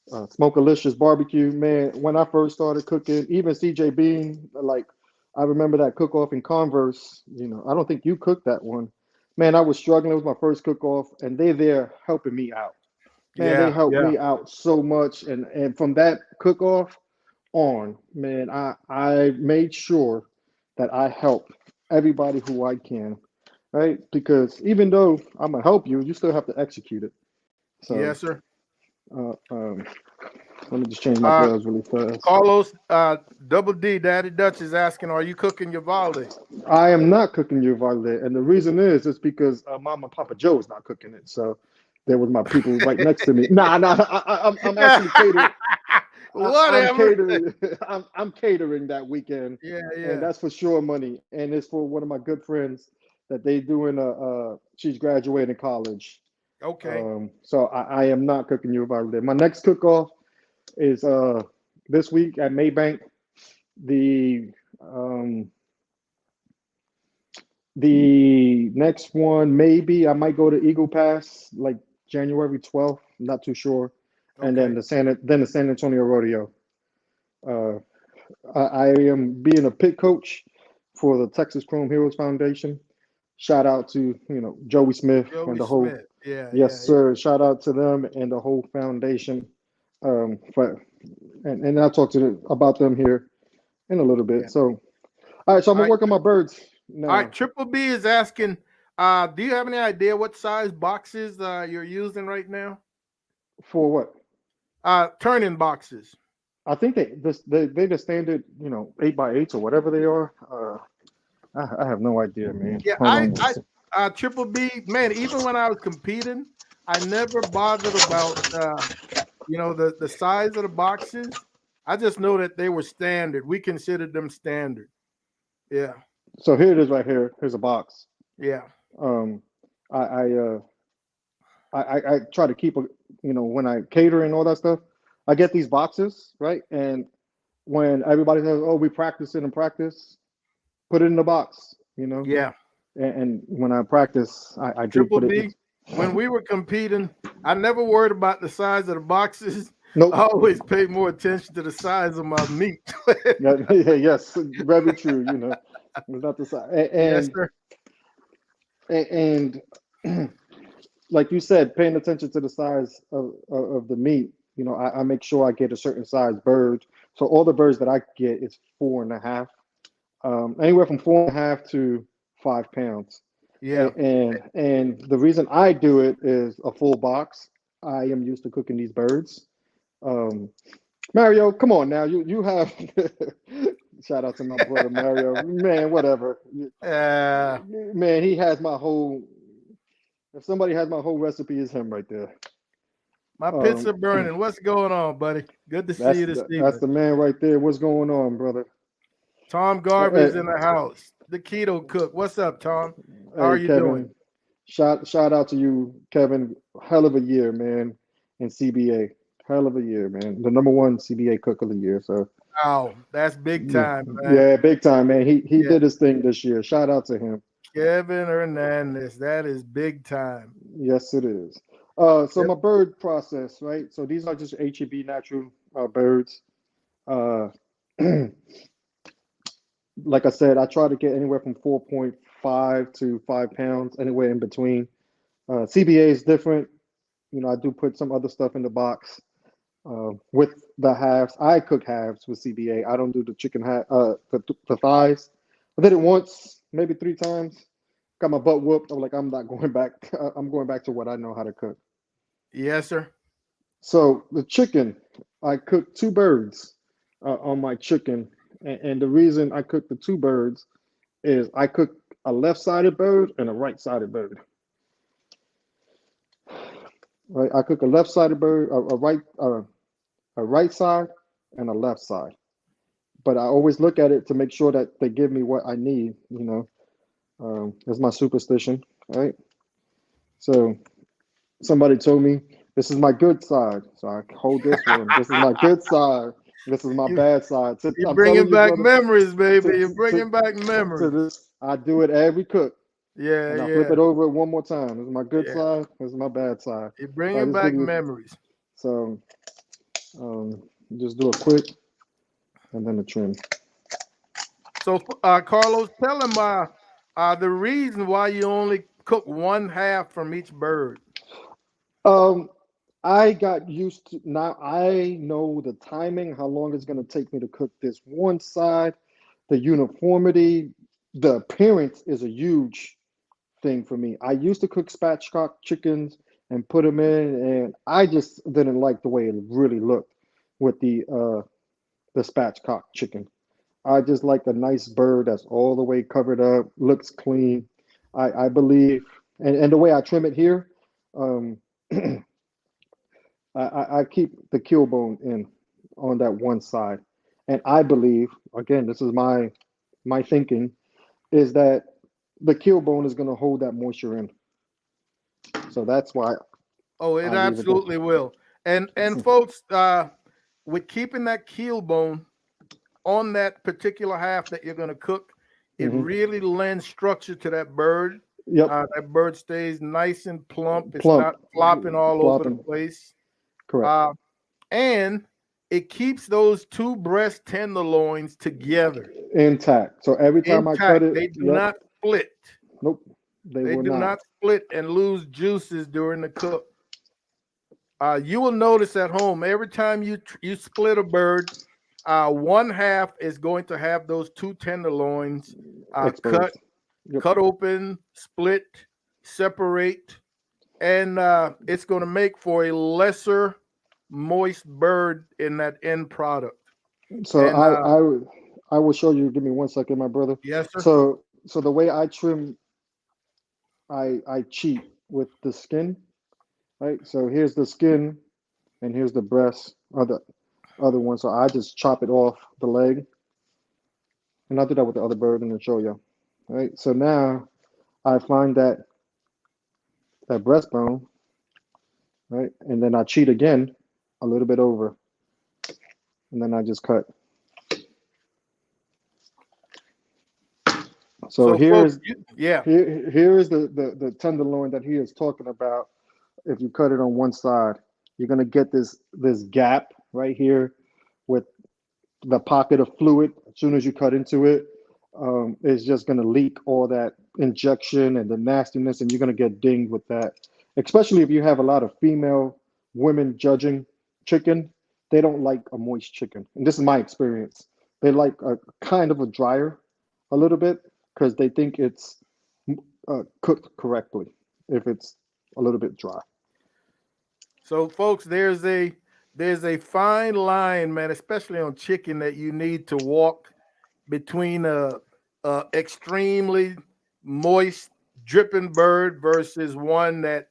Smokalicious Barbecue, man. When I first started cooking, even CJ Bean, like I remember that cook off in Converse. I don't think you cooked that one. Man, I was struggling. It was my first cook off, and they there helping me out. Man, they Yeah, helped yeah. me out so much, and from that cook off on, man, I made sure that I help everybody who I can, right? Because even though I'm gonna help you, you still have to execute it. So Yes, sir. uh, let me just change my Uh, gloves really fast. Carlos, Double D, Daddy Dutch is asking, are you cooking your Valde? I am not cooking your vale, and the reason is it's because Mama and Papa Joe is not cooking it. So there was my people right next to me. Nah, nah, I'm actually catering. I'm Whatever. catering. I'm catering that weekend, Yeah, and yeah. that's for sure money. And it's for one of my good friends that they doing she's graduating college. Okay. So I am not cooking you about it. My next cook off is this week at Maybank. The um the next one maybe I might go to Eagle Pass like January 12th. I'm not too sure. And then Okay. the San Antonio Rodeo. Uh, I am being a pit coach for the Texas Chrome Heroes Foundation. Shout out to Joey Smith and Joey the whole, Smith. Yeah, yes yeah, yeah. sir. Shout out to them and the whole foundation. For and I'll talk to about them here in a little Yeah. bit. So all right, so I'm All gonna right. work on my birds All right. now. Triple B is asking, do you have any idea what size boxes you're using right now? For what? Turning boxes. I think they the standard 8x8s or whatever they are. I have no idea, man. Yeah, Hold on. Triple B, man, even when I was competing, I never bothered about the size of the boxes. I just know that they were standard. We considered them standard. Yeah, So here it is right here. Here's a box. yeah, Um, I I I try to keep when I cater and all that stuff. I get these boxes right, and when everybody says, "Oh, we practice it and practice," put it in the box. yeah. And when I practice, I do Triple put it. B, when we were competing, I never worried about the size of the boxes. I Nope. always paid more attention to the size of my meat. Yeah, yes, very true. It's not the size. Yes, sir. And like you said, paying attention to the size of the meat. You know, I make sure I get a certain size bird. So all the birds that I get is 4.5, anywhere from 4.5 to 5 pounds. Yeah. And the reason I do it is a full box. I am used to cooking these birds. Um, Mario, come on now. You have shout out to my brother Mario. Man, whatever. Uh, Man, he has my whole. If somebody has my whole recipe, it's him right there. my Um, pizza burning. What's going on, buddy? Good to see that's you this that's evening. the man right there. What's going on, brother? Tom Hey, Garvey's in the house. The keto cook. What's up, Tom? How are hey, you doing? Kevin. Shout out to you, Kevin. Hell of a year, man, in CBA. Hell of a year, man. The number one CBA cook of the year. So Wow, that's big yeah, time, man. yeah, big time, man. He Yeah, did his thing this year. Shout out to him. Kevin Hernandez. That is big time. Yes, it is. So Yep. my bird process, right? So these are just HEB natural birds. Uh, like I said, I try to get anywhere from 4.5 to 5 pounds, anywhere in between. CBA is different. You know, I do put some other stuff in the box with the halves. I cook halves with CBA. I don't do the chicken the thighs. I did it once, maybe 3 times. Got my butt whooped. I'm like, I'm not going back. I'm going back to what I know how to cook. Yes, sir. So the chicken, I cooked two birds on my chicken, and the reason I cooked the two birds is I cooked a left-sided bird and a right-sided bird. Right, I cook a left-sided bird, a right side, and a left side. But I always look at it to make sure that they give me what I need. You know, that's my superstition, right? So somebody told me this is my good side, so I hold this one. This is my good side. This is my you, bad side. you're I'm telling bringing you, back brother. memories, baby. To, You're to, bringing back to memories. this, I do it every cook, Yeah, and I flip yeah, it over one more time. This is my good yeah. side. This is my bad side. You're So I bringing just give back you memories. so um, just do a quick and then the trim. So, Carlos, tell him the reason why you only cook one half from each bird. Um, I got used to now. I know the timing, how long it's going to take me to cook this one side, the uniformity, the appearance is a huge thing for me. I used to cook spatchcock chickens and put them in, and I just didn't like the way it really looked with the spatchcock chicken. I just like a nice bird that's all the way covered up, looks clean. I believe, and the way I trim it here, um, I keep the keel bone in on that one side, and I believe, again, this is my thinking, is that the keel bone is going to hold that moisture in. So that's why Oh, it I leave it there. absolutely will. And folks, with keeping that keel bone on that particular half that you're going to cook, it Hmm. really lends structure to that bird. Yep, That bird stays nice and plump. It's plump, not flopping all over the flopping, place. correct, Uh, and it keeps those two breast tenderloins together, intact. So every time I cut intact. it, They do yep, not split. nope, they They will do not. not split and lose juices during the cook. You will notice at home every time you split a bird, one half is going to have those two tenderloins cut Exposed. Yep. cut open, split, separate, and it's going to make for a lesser moist bird in that end product. So And I will show you. Give me 1 second, my brother. yes, sir. So the way I trim, I cheat with the skin, right? So here's the skin, and here's the breast, or the other one. So I just chop it off the leg, and I'll do that with the other bird and then show you. Right. So now I find that breastbone, right, and then I cheat again, a little bit over, and then I just cut. So So, folks, yeah, here is the tenderloin that he is talking about. If you cut it on one side, you're gonna get this gap right here with the pocket of fluid. As soon as you cut into it, it's just gonna leak all that injection and the nastiness, and you're gonna get dinged with that. especially if you have a lot of female women judging chicken. They don't like a moist chicken, and this is my experience. They like a kind of a drier, a little bit, because they think it's cooked correctly if it's a little bit dry. So, folks, there's a fine line, man, especially on chicken, that you need to walk between a extremely moist, dripping bird versus one that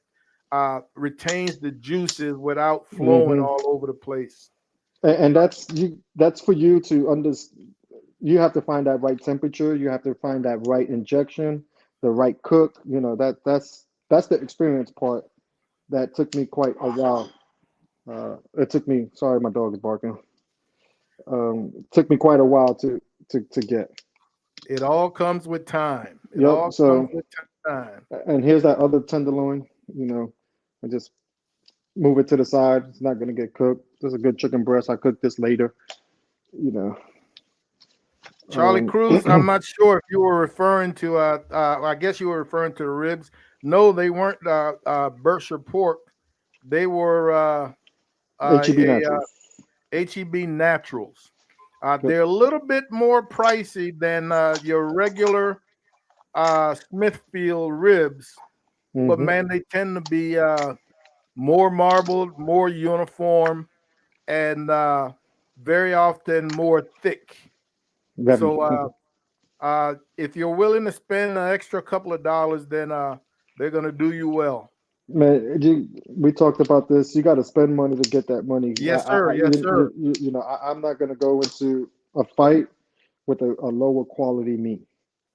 retains the juices without flowing Hmm. all over the place. And that's you. That's for you to understand. You have to find that right temperature. You have to find that right injection, the right cook. That's the experience part that took me quite a while. It took me. Sorry, my dog is barking. It took me quite a while to get. It all comes with time. It Yep. all comes So, with time. and here's that other tenderloin. I just move it to the side. It's not gonna get cooked. This is a good chicken breast. I cook this later. You know. Charlie Cruz, I'm not sure if you were referring to, I guess you were referring to the ribs. No, they weren't Berkshire pork. They were HEB a Naturals. HEB Naturals. Yep. They're a little bit more pricey than your regular Smithfield ribs, but Hmm. man, they tend to be more marbled, more uniform, and very often more thick. Very. So if you're willing to spend an extra couple of dollars, then they're gonna do you well. Man, we talked about this. You got to spend money to get that money. Yes, sir. Yes, sir. I'm not going to go into a fight with a lower quality meat.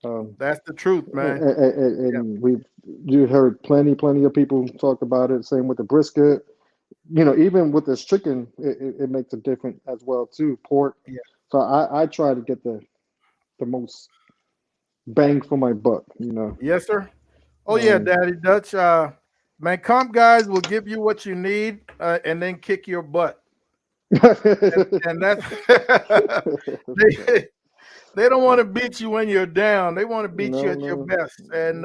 Um, That's the truth, man. Yeah. and you heard plenty of people talk about it. Same with the brisket. Even with this chicken, it makes a difference as well too. Pork. Yeah. So I try to get the most bang for my buck. Yes, sir. Oh yeah, Um, Daddy Dutch. Man, comp guys will give you what you need and then kick your butt. And that's they, they don't want to beat you when you're down. They want to beat you no, at your no. best. And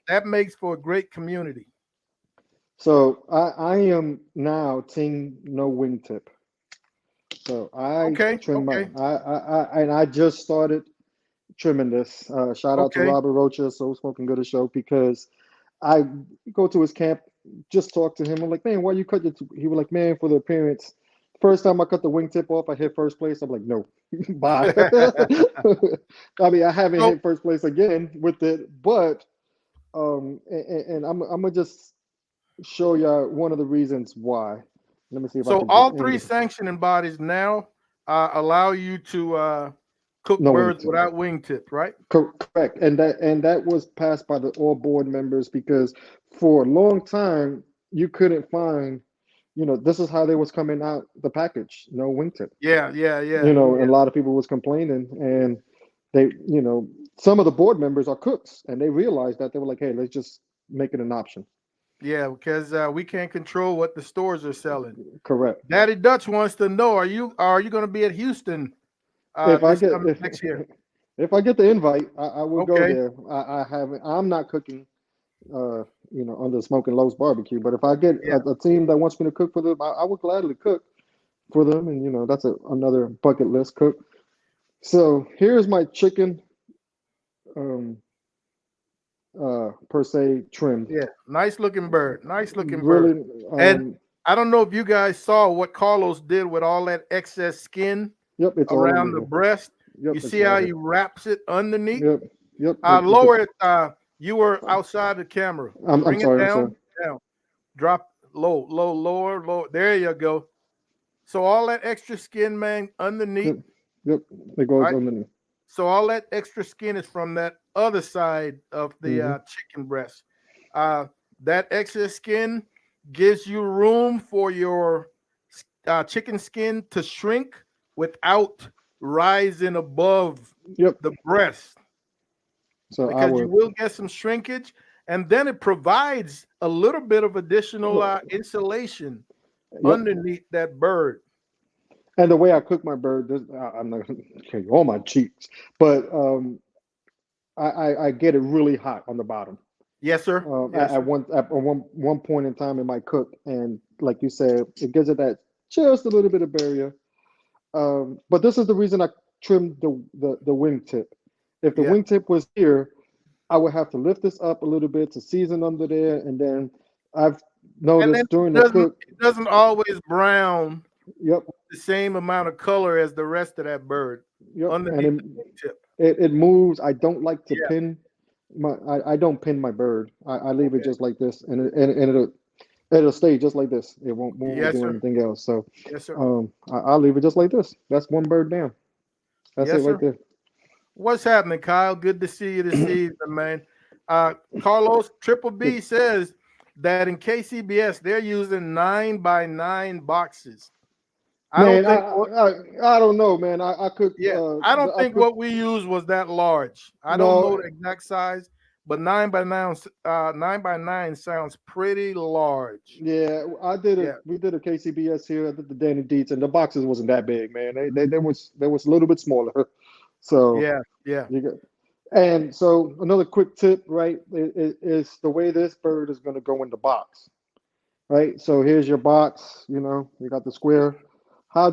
that makes for a great community. So I am now team no wingtip. So I Okay, trim my okay, and I just started trimming this. Shout out to okay. Robert Rocha, So Smoking Good show, because I go to his camp, just talk to him. I'm like, man, why you cut your? He was like, man, for the appearance. First time I cut the wingtip off, I hit first place. I'm like, no, bye. I mean, I haven't so hit first place again with it, but and I'm gonna just show you one of the reasons why. Let me see if I so can just all end three it. sanctioning bodies now allow you to cook No birds wingtip. without wingtip, right? Correct, and that was passed by the all board members because for a long time you couldn't find. This is how they was coming out the package. No wingtip. Yeah, yeah, yeah, And a lot of people was complaining, and they, some of the board members are cooks, and they realized that they were like, hey, let's just make it an option. yeah. Because we can't control what the stores are selling. Correct. Daddy Dutch wants to know: Are you going to be at Houston If I this get coming next year? if I get the invite, I will go Okay. there. I haven't. I'm not cooking. Under Smoking Lowe's barbecue. But if I get Yeah. a team that wants me to cook for them, I would gladly cook for them. And that's another bucket list cook. So here's my chicken, um, per se trimmed. Yeah. Nice looking bird. Nice looking bird. Really, And I don't know if you guys saw what Carlos did with all that excess skin yep, it's all around over the here. breast. Yep, You it's see right how here. he wraps it underneath? Yep, yep. It could, Lower it. You were outside the camera. I'm Bring it sorry. I'm sorry. down. Down. Drop low, low, lower, lower. There you go. So all that extra skin, man, underneath, Yep, yep. It goes right? underneath. So all that extra skin is from that other side of the Hmm. chicken breast. Uh, that excess skin gives you room for your chicken skin to shrink without rising above Yep. the breast, So I because you would. will get some shrinkage, and then it provides a little bit of additional Look. insulation Yep. underneath that bird. And the way I cook my bird, I'm not gonna show you all my cheeks, but I get it really hot on the bottom. Yes, sir. Yes, At sir. one point in time, it might cook, and like you said, it gives it that just a little bit of barrier. But this is the reason I trimmed the wingtip. If the Yeah. wingtip was here, I would have to lift this up a little bit to season under there, and then I've And then noticed during the cook. it doesn't always brown Yep, the same amount of color as the rest of that bird yep, and underneath the tip. it moves. I don't like to Yeah. pin I don't pin my bird. I leave it Okay. just like this, and it'll stay just like this. It won't Yes, do sir. anything else. So Yes, sir. I'll leave it just like this. That's one bird down. That's it Yes, right sir. there. What's happening, Kyle? Good to see you this evening, man. Carlos Triple B says that in KCBS they're using 9x9 boxes. I don't Man, think. I don't know, man. I could Yeah, I don't think what we used was that large. I don't know no. the exact size, but 9x9 sounds pretty large. Yeah, Yeah, we did a KCBS here. I did the Danny Deets, and the boxes wasn't that big, man. They was a little bit smaller. So yeah, yeah. you got, and so another quick tip, right, is the way this bird is going to go in the box, right? So here's your box. You got the square. How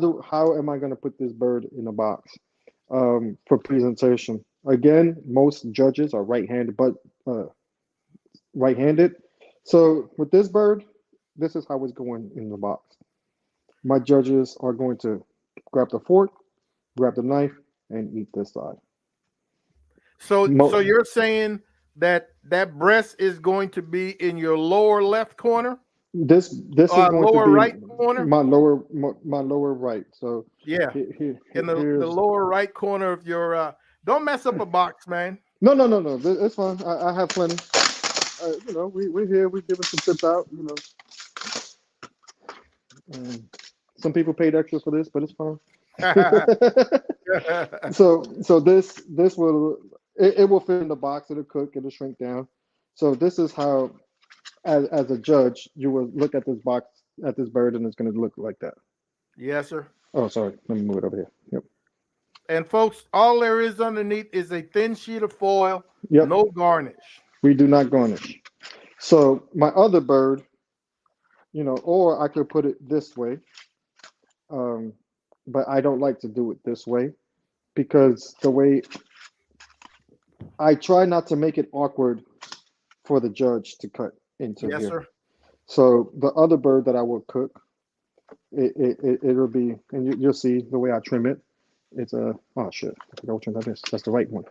am I going to put this bird in a box for presentation? Again, most judges are right-handed, but right-handed. So with this bird, this is how it's going in the box. My judges are going to grab the fork, grab the knife, and eat this side. So you're saying that that breast is going to be in your lower left corner, This is going to lower be right corner? my lower right. So Yeah, in the here's lower right corner of your. Don't mess up a box, man. no. It's fine. I have plenty. We're here. We're giving some tips out. Um, some people paid extra for this, but it's fine. So this will it will fit in the box. It'll cook. It'll shrink down. So this is how, as a judge, you will look at this box at this bird, and it's going to look like that. Yes, sir. Oh, sorry. Let me move it over here. Yep. And folks, all there is underneath is a thin sheet of foil, Yep. no garnish. We do not garnish. So my other bird, or I could put it this way, um, but I don't like to do it this way because the way I try not to make it awkward for the judge to cut into Yes, here. sir. So the other bird that I will cook, it'll be, and you'll see the way I trim it. It's oh shit, I forgot which one that is. That's the right one.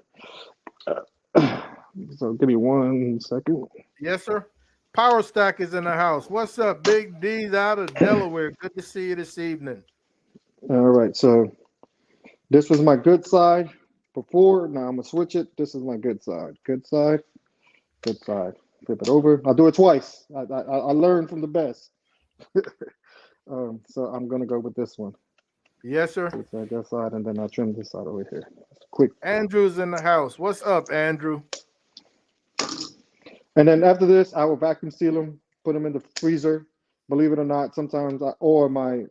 So give me 1 second. Yes, sir. Power Stack is in the house. What's up, Big D's out of Delaware? Good to see you this evening. All right, so this was my good side before. Now I'm gonna switch it. This is my good side. Good side. Good side. Flip it over. I'll do it twice. I learned from the best. So I'm gonna go with this one. Yes, sir. This side, that side, and then I'll trim this side over here. Quick. Andrew's in the house. What's up, Andrew? And then after this, I will vacuum seal them, put them in the freezer. Believe it or not, sometimes my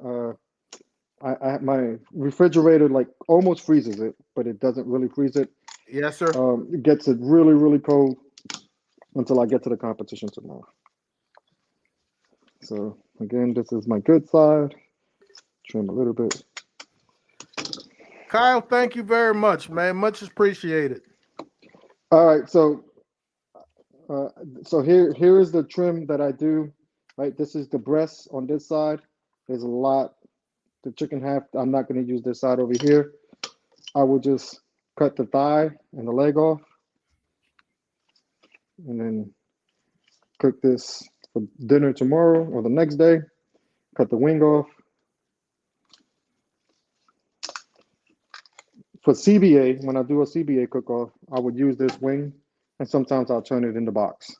refrigerator like almost freezes it, but it doesn't really freeze it. Yes, sir. It gets it really, really cold until I get to the competition tomorrow. So again, this is my good side. Trim a little bit. Kyle, thank you very much, man. Much appreciated. All right, so here is the trim that I do. Right, this is the breast on this side. There's a lot. The chicken half. I'm not going to use this side over here. I will just cut the thigh and the leg off, and then cook this for dinner tomorrow or the next day. Cut the wing off. For CBA, when I do a CBA cook-off, I would use this wing, and sometimes I'll turn it in the box.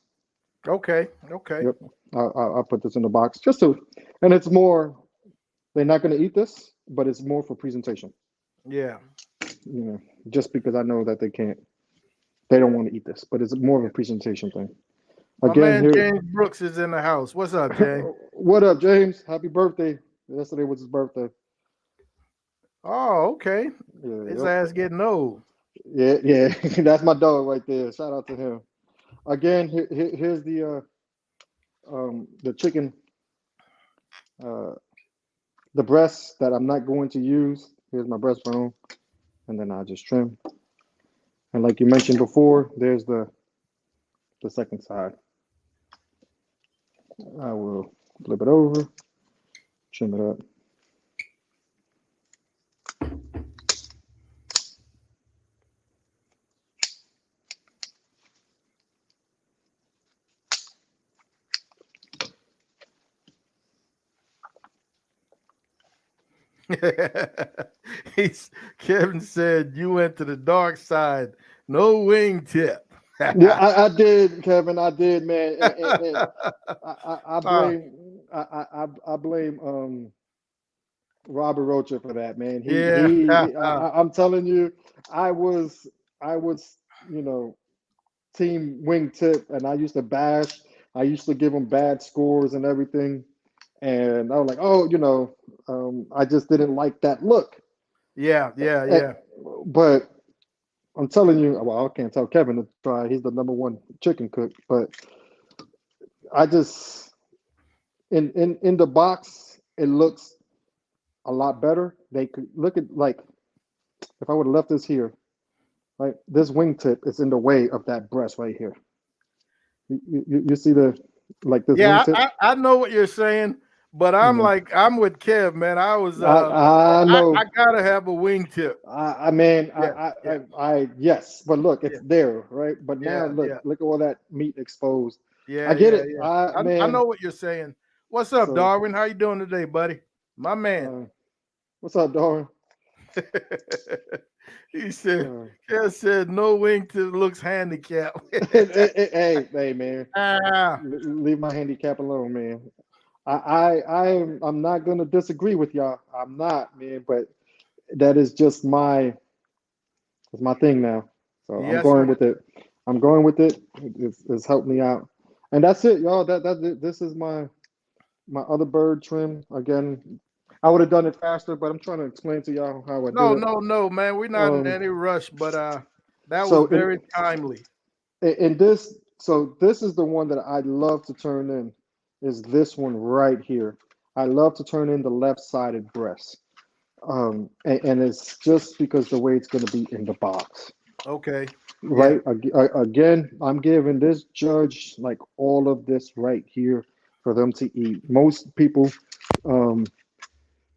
Okay. Okay. Yep, I'll put this in the box just to, and it's more. They're not going to eat this, but it's more for presentation. Yeah. Just because I know that they don't want to eat this, but it's more of a presentation thing. My Again, man here. James Brooks is in the house. What's up, James? What up, James? Happy birthday! Yesterday was his birthday. Oh, okay. Yeah, His yep. ass getting old. Yeah. That's my dog right there. Shout out to him. again, here's the chicken, the breast that I'm not going to use. Here's my breastbone, and then I'll just trim. And like you mentioned before, there's the second side. I will flip it over, trim it up. He's Kevin said you went to the dark side. No wingtip. Yeah, I did, Kevin. I did, man. And I uh, blame I blame Robert Rocha for that, man. yeah. I'm telling you, I was I was you know team wingtip, and I used to bash. I used to give them bad scores and everything, and I was like, oh, I just didn't like that look. Yeah, yeah, Eh, yeah. But I'm telling you, well, I can't tell Kevin to try. He's the number one chicken cook, but I just in the box, it looks a lot better. They could look at like if I would have left this here, like this wingtip is in the way of that breast right here. You see the like this Yeah, wingtip? I know what you're saying, but Mhm. I'm with Kev, man. I I know. gotta have a wingtip. I mean, Yeah, yeah, yes, but look, yeah, it's there, right? But now yeah, look, yeah, look at all that meat exposed. I yeah, get yeah, it. yeah. I Man, know what you're saying. What's up, so Darwin? How you doing today, buddy? My man. uh, what's up, Darwin? He said, Uh, Kev said no wingtip looks handicapped. hey, man, Ah, leave my handicap alone, man. I'm not gonna disagree with y'all. I'm not, man, but that is just it's my thing now. So I'm yes, going sir. with it. I'm going with it. It's helped me out, and that's it, y'all. This is my other bird trim. Again, I would have done it faster, but I'm trying to explain to y'all how I did No, it. no, no, man. We're not in Um, any rush, but that was so very timely. in this, so this is the one that I love to turn in. Is this one right here? I love to turn in the left-sided breast. And it's just because the way it's going to be in the box, Okay. Yeah. right? Again, I'm giving this judge like all of this right here for them to eat. Um,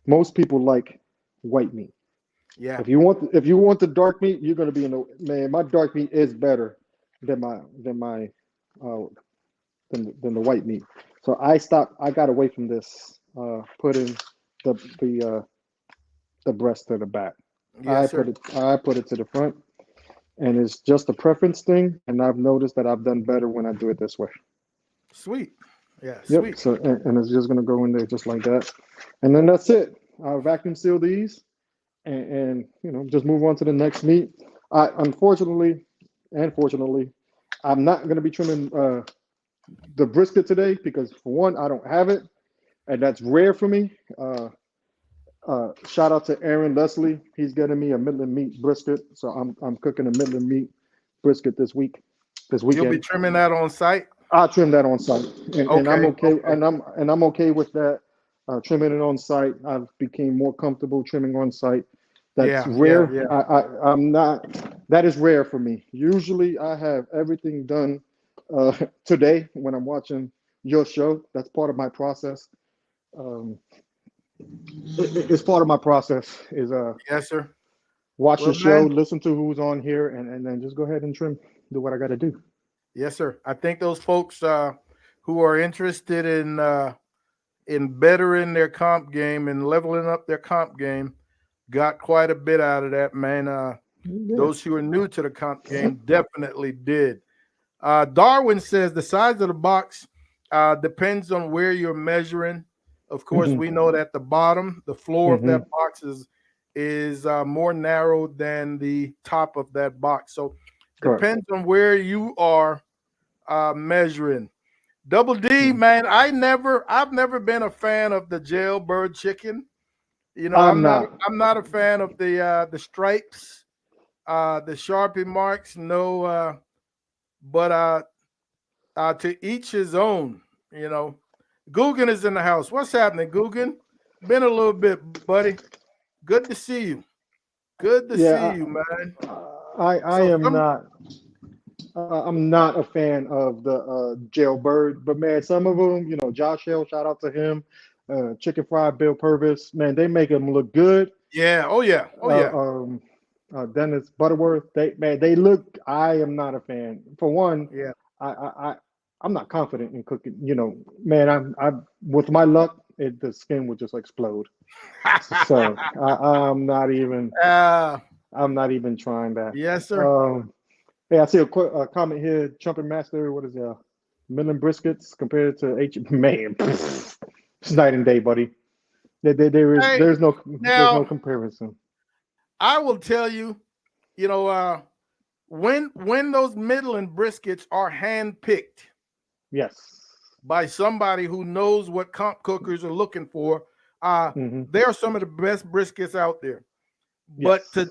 most people like white meat. Yeah. If you want the dark meat, you're going to be in the man. My dark meat is better than my uh, than the white meat. So I stopped. I got away from this. Putting the the breast to the back. Yes, sir. I put it to the front, and it's just a preference thing. And I've noticed that I've done better when I do it this way. Sweet. Yeah, Yep. sweet. So and it's just gonna go in there just like that, and then that's it. I'll vacuum seal these, and just move on to the next meat. I unfortunately and fortunately, I'm not gonna be trimming the brisket today because for one, I don't have it, and that's rare for me. Shout out to Aaron Leslie. He's getting me a Midland meat brisket, so I'm cooking a Midland meat brisket this You'll be weekend. trimming that on site. I'll trim that on site, and I'm Okay. okay, Okay. and I'm okay with that. Trimming it on site, I've became more comfortable trimming on site. That's Yeah. Yeah. rare. Yeah. I'm not. That is rare for me. Usually, I have everything done today when I'm watching your show. That's part of my process. Um, it's part of my process. Is Yes, sir. watch the Well, show, man. listen to who's on here, and then just go ahead and trim. Do what I got to do. Yes, sir. I think those folks who are interested in bettering their comp game and leveling up their comp game got quite a bit out of that, man. Yeah. Those who are new to the comp game definitely did. Darwin says the size of the box depends on where you're measuring. Of course, Hmm. we know that the bottom, the floor of Hmm. that box is more narrow than the top of that box. So Correct. depends on where you are measuring. Double D, Mhm. man, I've never been a fan of the jailbird chicken. You know, I'm not. I'm not a fan of the stripes, the Sharpie marks. No, but To each his own. You know, Guggen is in the house. What's happening, Guggen? Been a little bit, buddy. Good to see you. Good to see Yeah, you, man. I So am some, not. I'm not a fan of the jailbird, but man, some of them, Josh Hill, shout out to him, Chicken Fried Bill Purvis, man, they make them look good. yeah, oh yeah, oh Uh, yeah, um, Dennis Butterworth, they look. I am not a fan. For one, yeah. I I'm not confident in cooking. Man, I with my luck, the skin would just explode. So I'm not even. uh, I'm not even trying that. yes, sir. Um, Hey, I see a comment here. Trumpet Master, what is it? Midland briskets compared to H. Man, it's night and day, buddy. There is Hey, there's no now comparison. I will tell you, you know, when those Midland briskets are hand picked Yes. by somebody who knows what comp cookers are looking for, uh, Hmm. they are some of the best briskets out there. But Yes.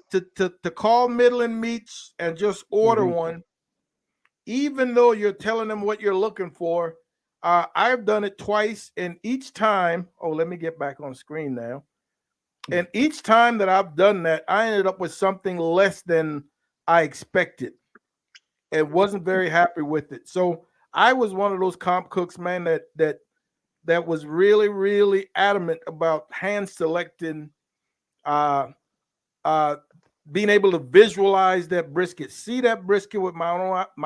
to call Midland Meats and just order Hmm. one, even though you're telling them what you're looking for, I've done it twice, and each time, oh, let me get back on screen now. And each time that I've done that, I ended up with something less than I expected and wasn't very happy with it. So I was one of those comp cooks, man, that was really, really adamant about hand selecting, uh, uh, being able to visualize that brisket, see that brisket with my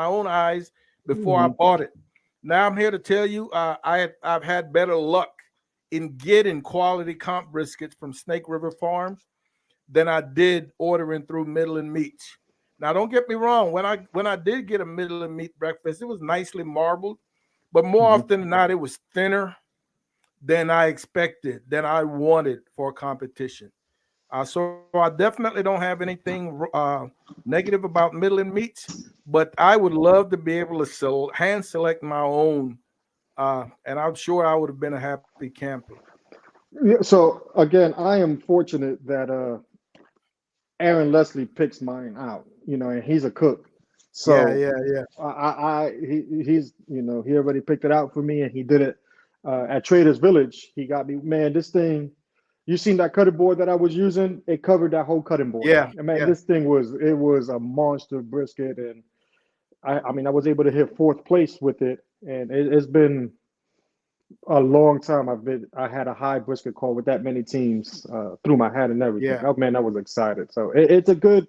own eyes before I Hmm. bought it. Now I'm here to tell you, I've had better luck in getting quality comp briskets from Snake River Farms than I did ordering through Midland Meats. Now, don't get me wrong. When I did get a Midland Meat breakfast, it was nicely marbled, but more Hmm. often than not, it was thinner than I expected, than I wanted for a competition. So I definitely don't have anything negative about Midland Meats, but I would love to be able to hand select my own, and I'm sure I would have been a happy camper. Yeah, so again, I am fortunate that Aaron Leslie picks mine out. And he's a cook, Yeah, so yeah, yeah, he's he already picked it out for me, and he did it at Traders Village. He got me, man. This thing, you seen that cutting board that I was using? It covered that whole cutting board. yeah, And man, yeah. this thing was a monster brisket, and I mean I was able to hit fourth place with it, and it's been a long time. I had a high brisket call with that many teams through my hat and everything. Yeah. Oh man, I was excited. So it's a good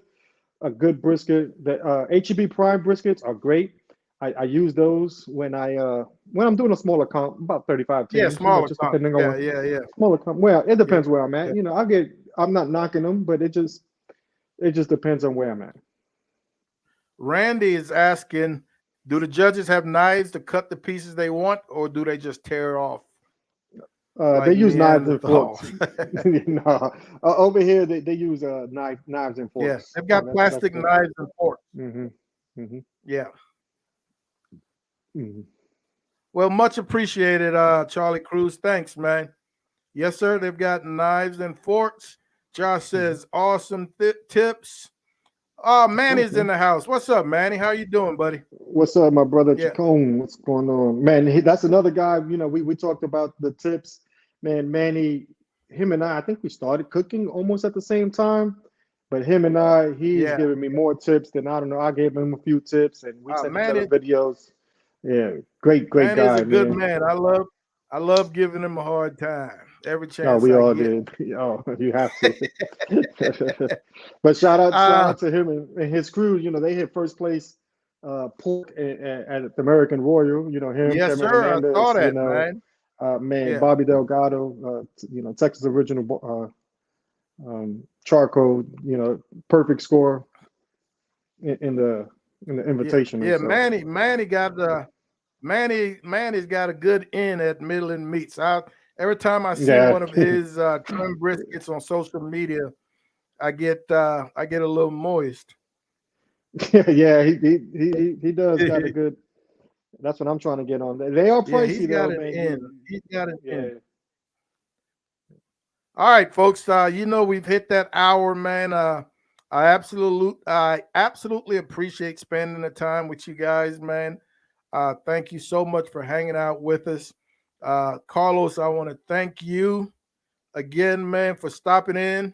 brisket. The HEB Prime briskets are great. I use those when I'm doing a smaller comp, about 35 Yeah, teams. smaller Just comps. depending on Yeah, yeah, yeah, smaller comp. Well, it yeah, depends where I'm yeah. at. I'm not knocking them, but it just depends on where I'm at. Randy is asking, do the judges have knives to cut the pieces they want, or do they just tear it off They like use knives and forks. Neanderthals? Over here they use knives and Yeah, forks. they've got That's plastic the. knives and forks. Hmm. Hmm. Yeah. Hmm. Well, much appreciated, Charlie Cruz. Thanks, man. Yes, sir. They've got knives and forks. Josh Hmm. says, awesome tips. Oh, Of course, Manny's in man. the house. What's up, Manny? How you doing, buddy? What's up, my brother Yeah. Chacon? What's going on, man? That's another guy. We talked about the tips, man. Manny, him and I think we started cooking almost at the same time, but him and he's Yeah. giving me more tips than I don't know. I gave him a few tips, and we sent each other Manny, videos. Yeah, great Manny's a guy, good man. man. I love giving him a hard time every Oh, chance we I all get. did. Oh, you have to. But shout out to him and his crew. They hit first place pork at the American Royal. Him, Yes, Cameron sir. I saw Hernandez. that, man. Man, Yeah. Bobby Delgado. Texas original charcoal. Perfect score in the Yeah. invitational. Yeah. So Manny's got a good in at Midland Meats. Every time I see yeah, one of his trim briskets on social media, I get a little moist. yeah. He does got a good. That's what I'm trying to get on. They are Yeah, he's pricey got though, an man. in. He's got an Yeah. in. All right, folks. We've hit that hour, man. I absolutely appreciate spending the time with you guys, man. Thank you so much for hanging out with us. Carlos, I want to thank you again, man, for stopping in.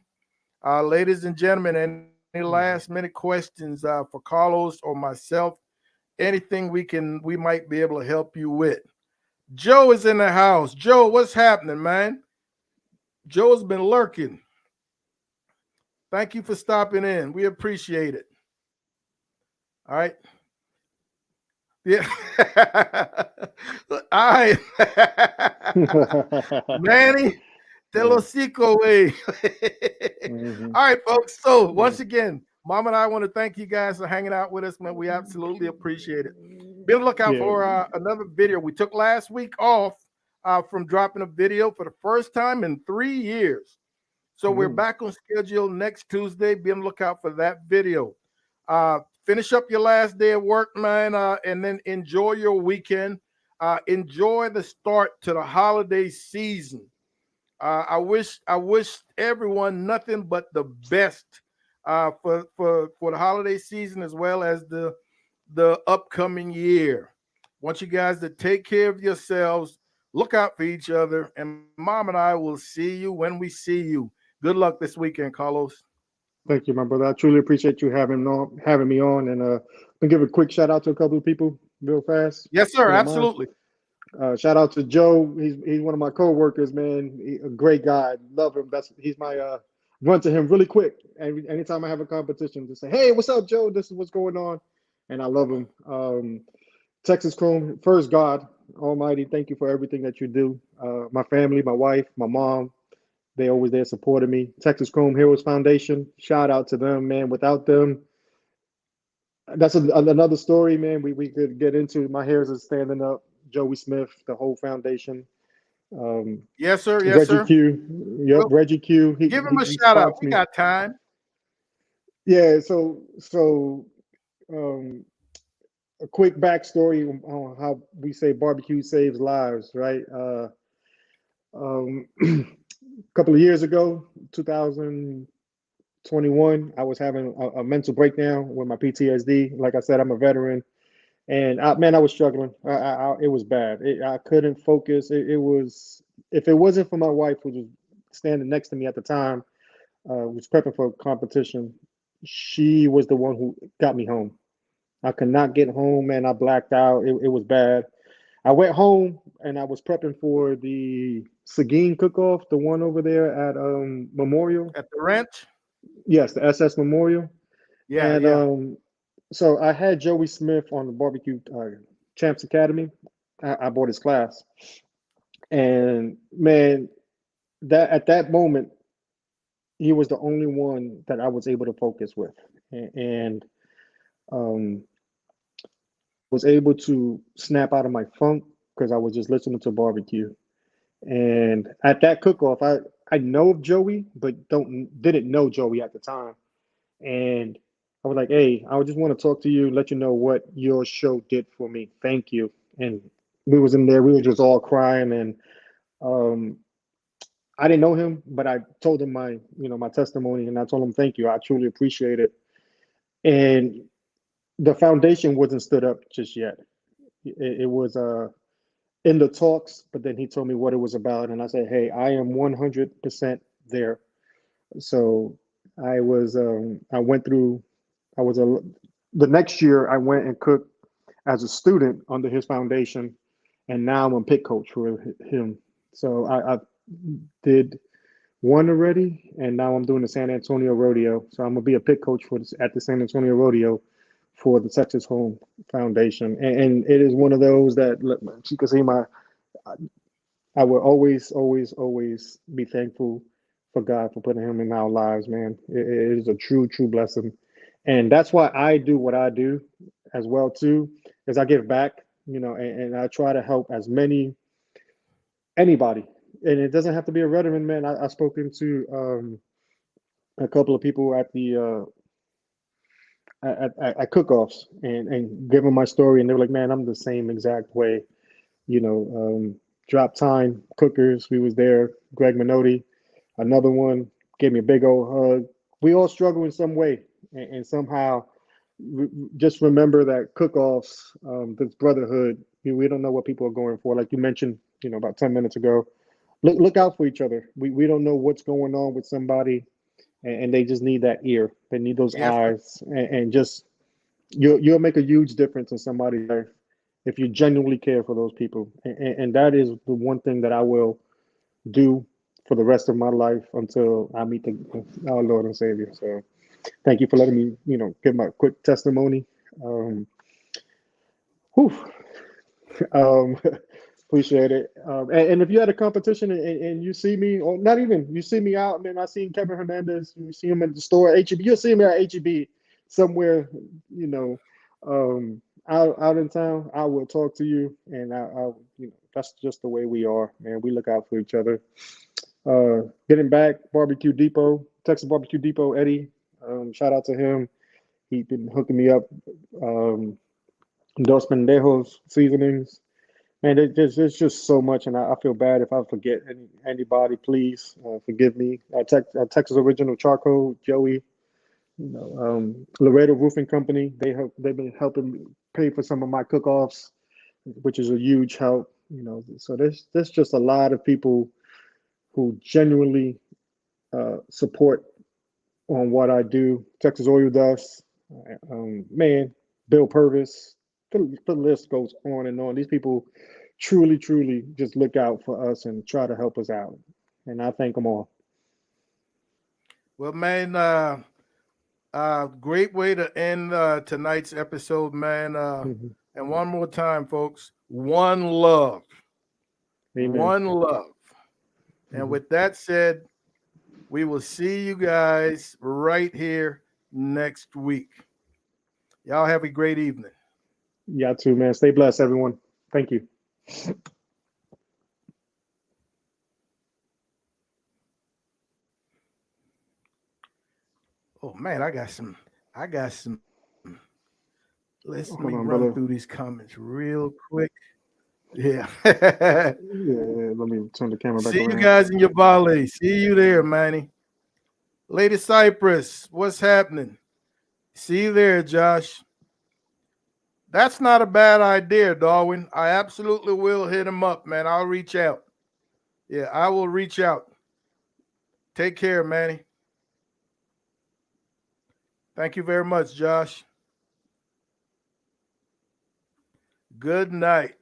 Ladies and gentlemen, any last minute questions for Carlos or myself, anything we might be able to help you with. Joe is in the house. Joe, what's happening, man? Joe's been lurking. Thank you for stopping in. We appreciate it. All right. Yeah. All right. Manny, te lo Yeah. hocico, way. Hmm. All right, folks. So Yeah. once again, Mom and I want to thank you guys for hanging out with us, man. We absolutely appreciate it. Be on the lookout Yeah. for another video. We took last week off from dropping a video for the first time in 3 years. So we're Mm. back on schedule next Tuesday. Be on the lookout for that video. Finish up your last day of work, man, and then enjoy your weekend. Enjoy the start to the holiday season. I wish everyone nothing but the best for the holiday season as well as the upcoming year. Want you guys to take care of yourselves, look out for each other, and Mom and I will see you when we see you. Good luck this weekend, Carlos. Thank you, my brother. I truly appreciate you having me on, and I'm gonna give a quick shout out to a couple of people real fast, Yes, if sir. you don't mind. Absolutely. Shout out to Joe. He's one of my co-workers, man. A great guy. Love him. He's my run to him really quick. And anytime I have a competition, just say, "Hey, what's up, Joe? This is what's going on," and I love him. Texas Chrome, first God Almighty, thank you for everything that you do. My family, my wife, my mom, they always there supporting me. Texas Chrome Heroes Foundation, shout out to them, man. Without them, that's another story, man. We could get into. My hairs is standing up. Joey Smith, the whole foundation. Um, Yes, sir. Yes, Reggie sir. Q. Yep, Well, Reggie Q. give him a He shout out. spots We me. got time. Yeah. So um, a quick backstory on how we say barbecue saves lives, right? A couple of years ago, 2021, I was having a mental breakdown with my PTSD. Like I said, I'm a veteran, and man, I was struggling. It was bad. I couldn't focus. It was, if it wasn't for my wife, who was standing next to me at the time, was prepping for a competition. She was the one who got me home. I could not get home, man. I blacked out. It was bad. I went home and I was prepping for the Seguin cook-off, the one over there at Memorial. At the ranch. Yes, the SS Memorial. Yeah, And yeah. so I had Joey Smith on the Barbecue Champs Academy. I bought his class, and man, that at that moment, he was the only one that I was able to focus with, and um, was able to snap out of my funk because I was just listening to barbecue. And at that cook-off, I know of Joey, but didn't know Joey at the time. And I was like, hey, I just want to talk to you, let you know what your show did for me. Thank you. And we was in there, we were just all crying. And um, I didn't know him, but I told him my testimony, and I told him, thank you. I truly appreciate it. And the foundation wasn't stood up just yet. It was in the talks, but then he told me what it was about, and I said, hey, I am 100% there. So I went through, I was a, the next year I went and cooked as a student under his foundation, and now I'm a pit coach for him. So I did one already, and now I'm doing the San Antonio Rodeo. So I'm gonna be a pit coach at the San Antonio Rodeo for the Texas Home Foundation, and it is one of those that you can see I will always, always, always be thankful for God for putting him in our lives, man. It is a true, true blessing. And that's why I do what I do as well too, is I give back, and I try to help as anybody. And it doesn't have to be a veteran, man. I've spoken to a couple of people at the at cook-offs and give them my story, and they were like, man, I'm the same exact way. you know, Drop Time Cookers. We was there. Greg Minotti, another one, gave me a big old hug. We all struggle in some way, and somehow just remember that cook-offs, this brotherhood. We don't know what people are going for. Like you mentioned, about 10 minutes ago. Look out for each other. We don't know what's going on with somebody, and they just need that ear. They need those Yes, sir. eyes, and just you'll make a huge difference in somebody's life if you genuinely care for those people. And that is the one thing that I will do for the rest of my life until I meet our Lord and Savior. So thank you for letting me, give my quick testimony. Um, whew, um, appreciate it. And if you had a competition and you see me, or not even, you see me out, man, I seen Kevin Hernandez, you see him at the store, HEB, you'll see me at HEB somewhere, out in town, I will talk to you. And that's just the way we are, man. We look out for each other. Getting back, Barbecue Depot, Texas Barbecue Depot, Eddie, shout out to him. He's been hooking me up, um, Dos Pendejos seasonings. Man, there's just so much, and I feel bad if I forget anybody. Please forgive me. Texas Original Charcoal, Joey, Laredo Roofing Company. They've been helping me pay for some of my cook-offs, which is a huge help. So there's just a lot of people who genuinely support on what I do. Texas Oil Dust, man, Bill Purvis. The list goes on and on. These people truly, truly just look out for us and try to help us out. And I thank them all. Well, man, great way to end tonight's episode, man. Mhm. And one more time, folks, one love, Amen. one love. And Mhm. with that said, we will see you guys right here next week. Y'all have a great evening. Y'all too, man. Stay blessed, everyone. Thank you. Oh man, I got some. Let me Hold on, run brother. through these comments real quick. Yeah. Yeah, let me turn the camera back See you around. guys in your volley. See you there, Manny. Lady Cypress, what's happening? See you there, Josh. That's not a bad idea, Darwin. I absolutely will hit him up, man. I'll reach out. Yeah, I will reach out. Take care, Manny. Thank you very much, Josh. Good night.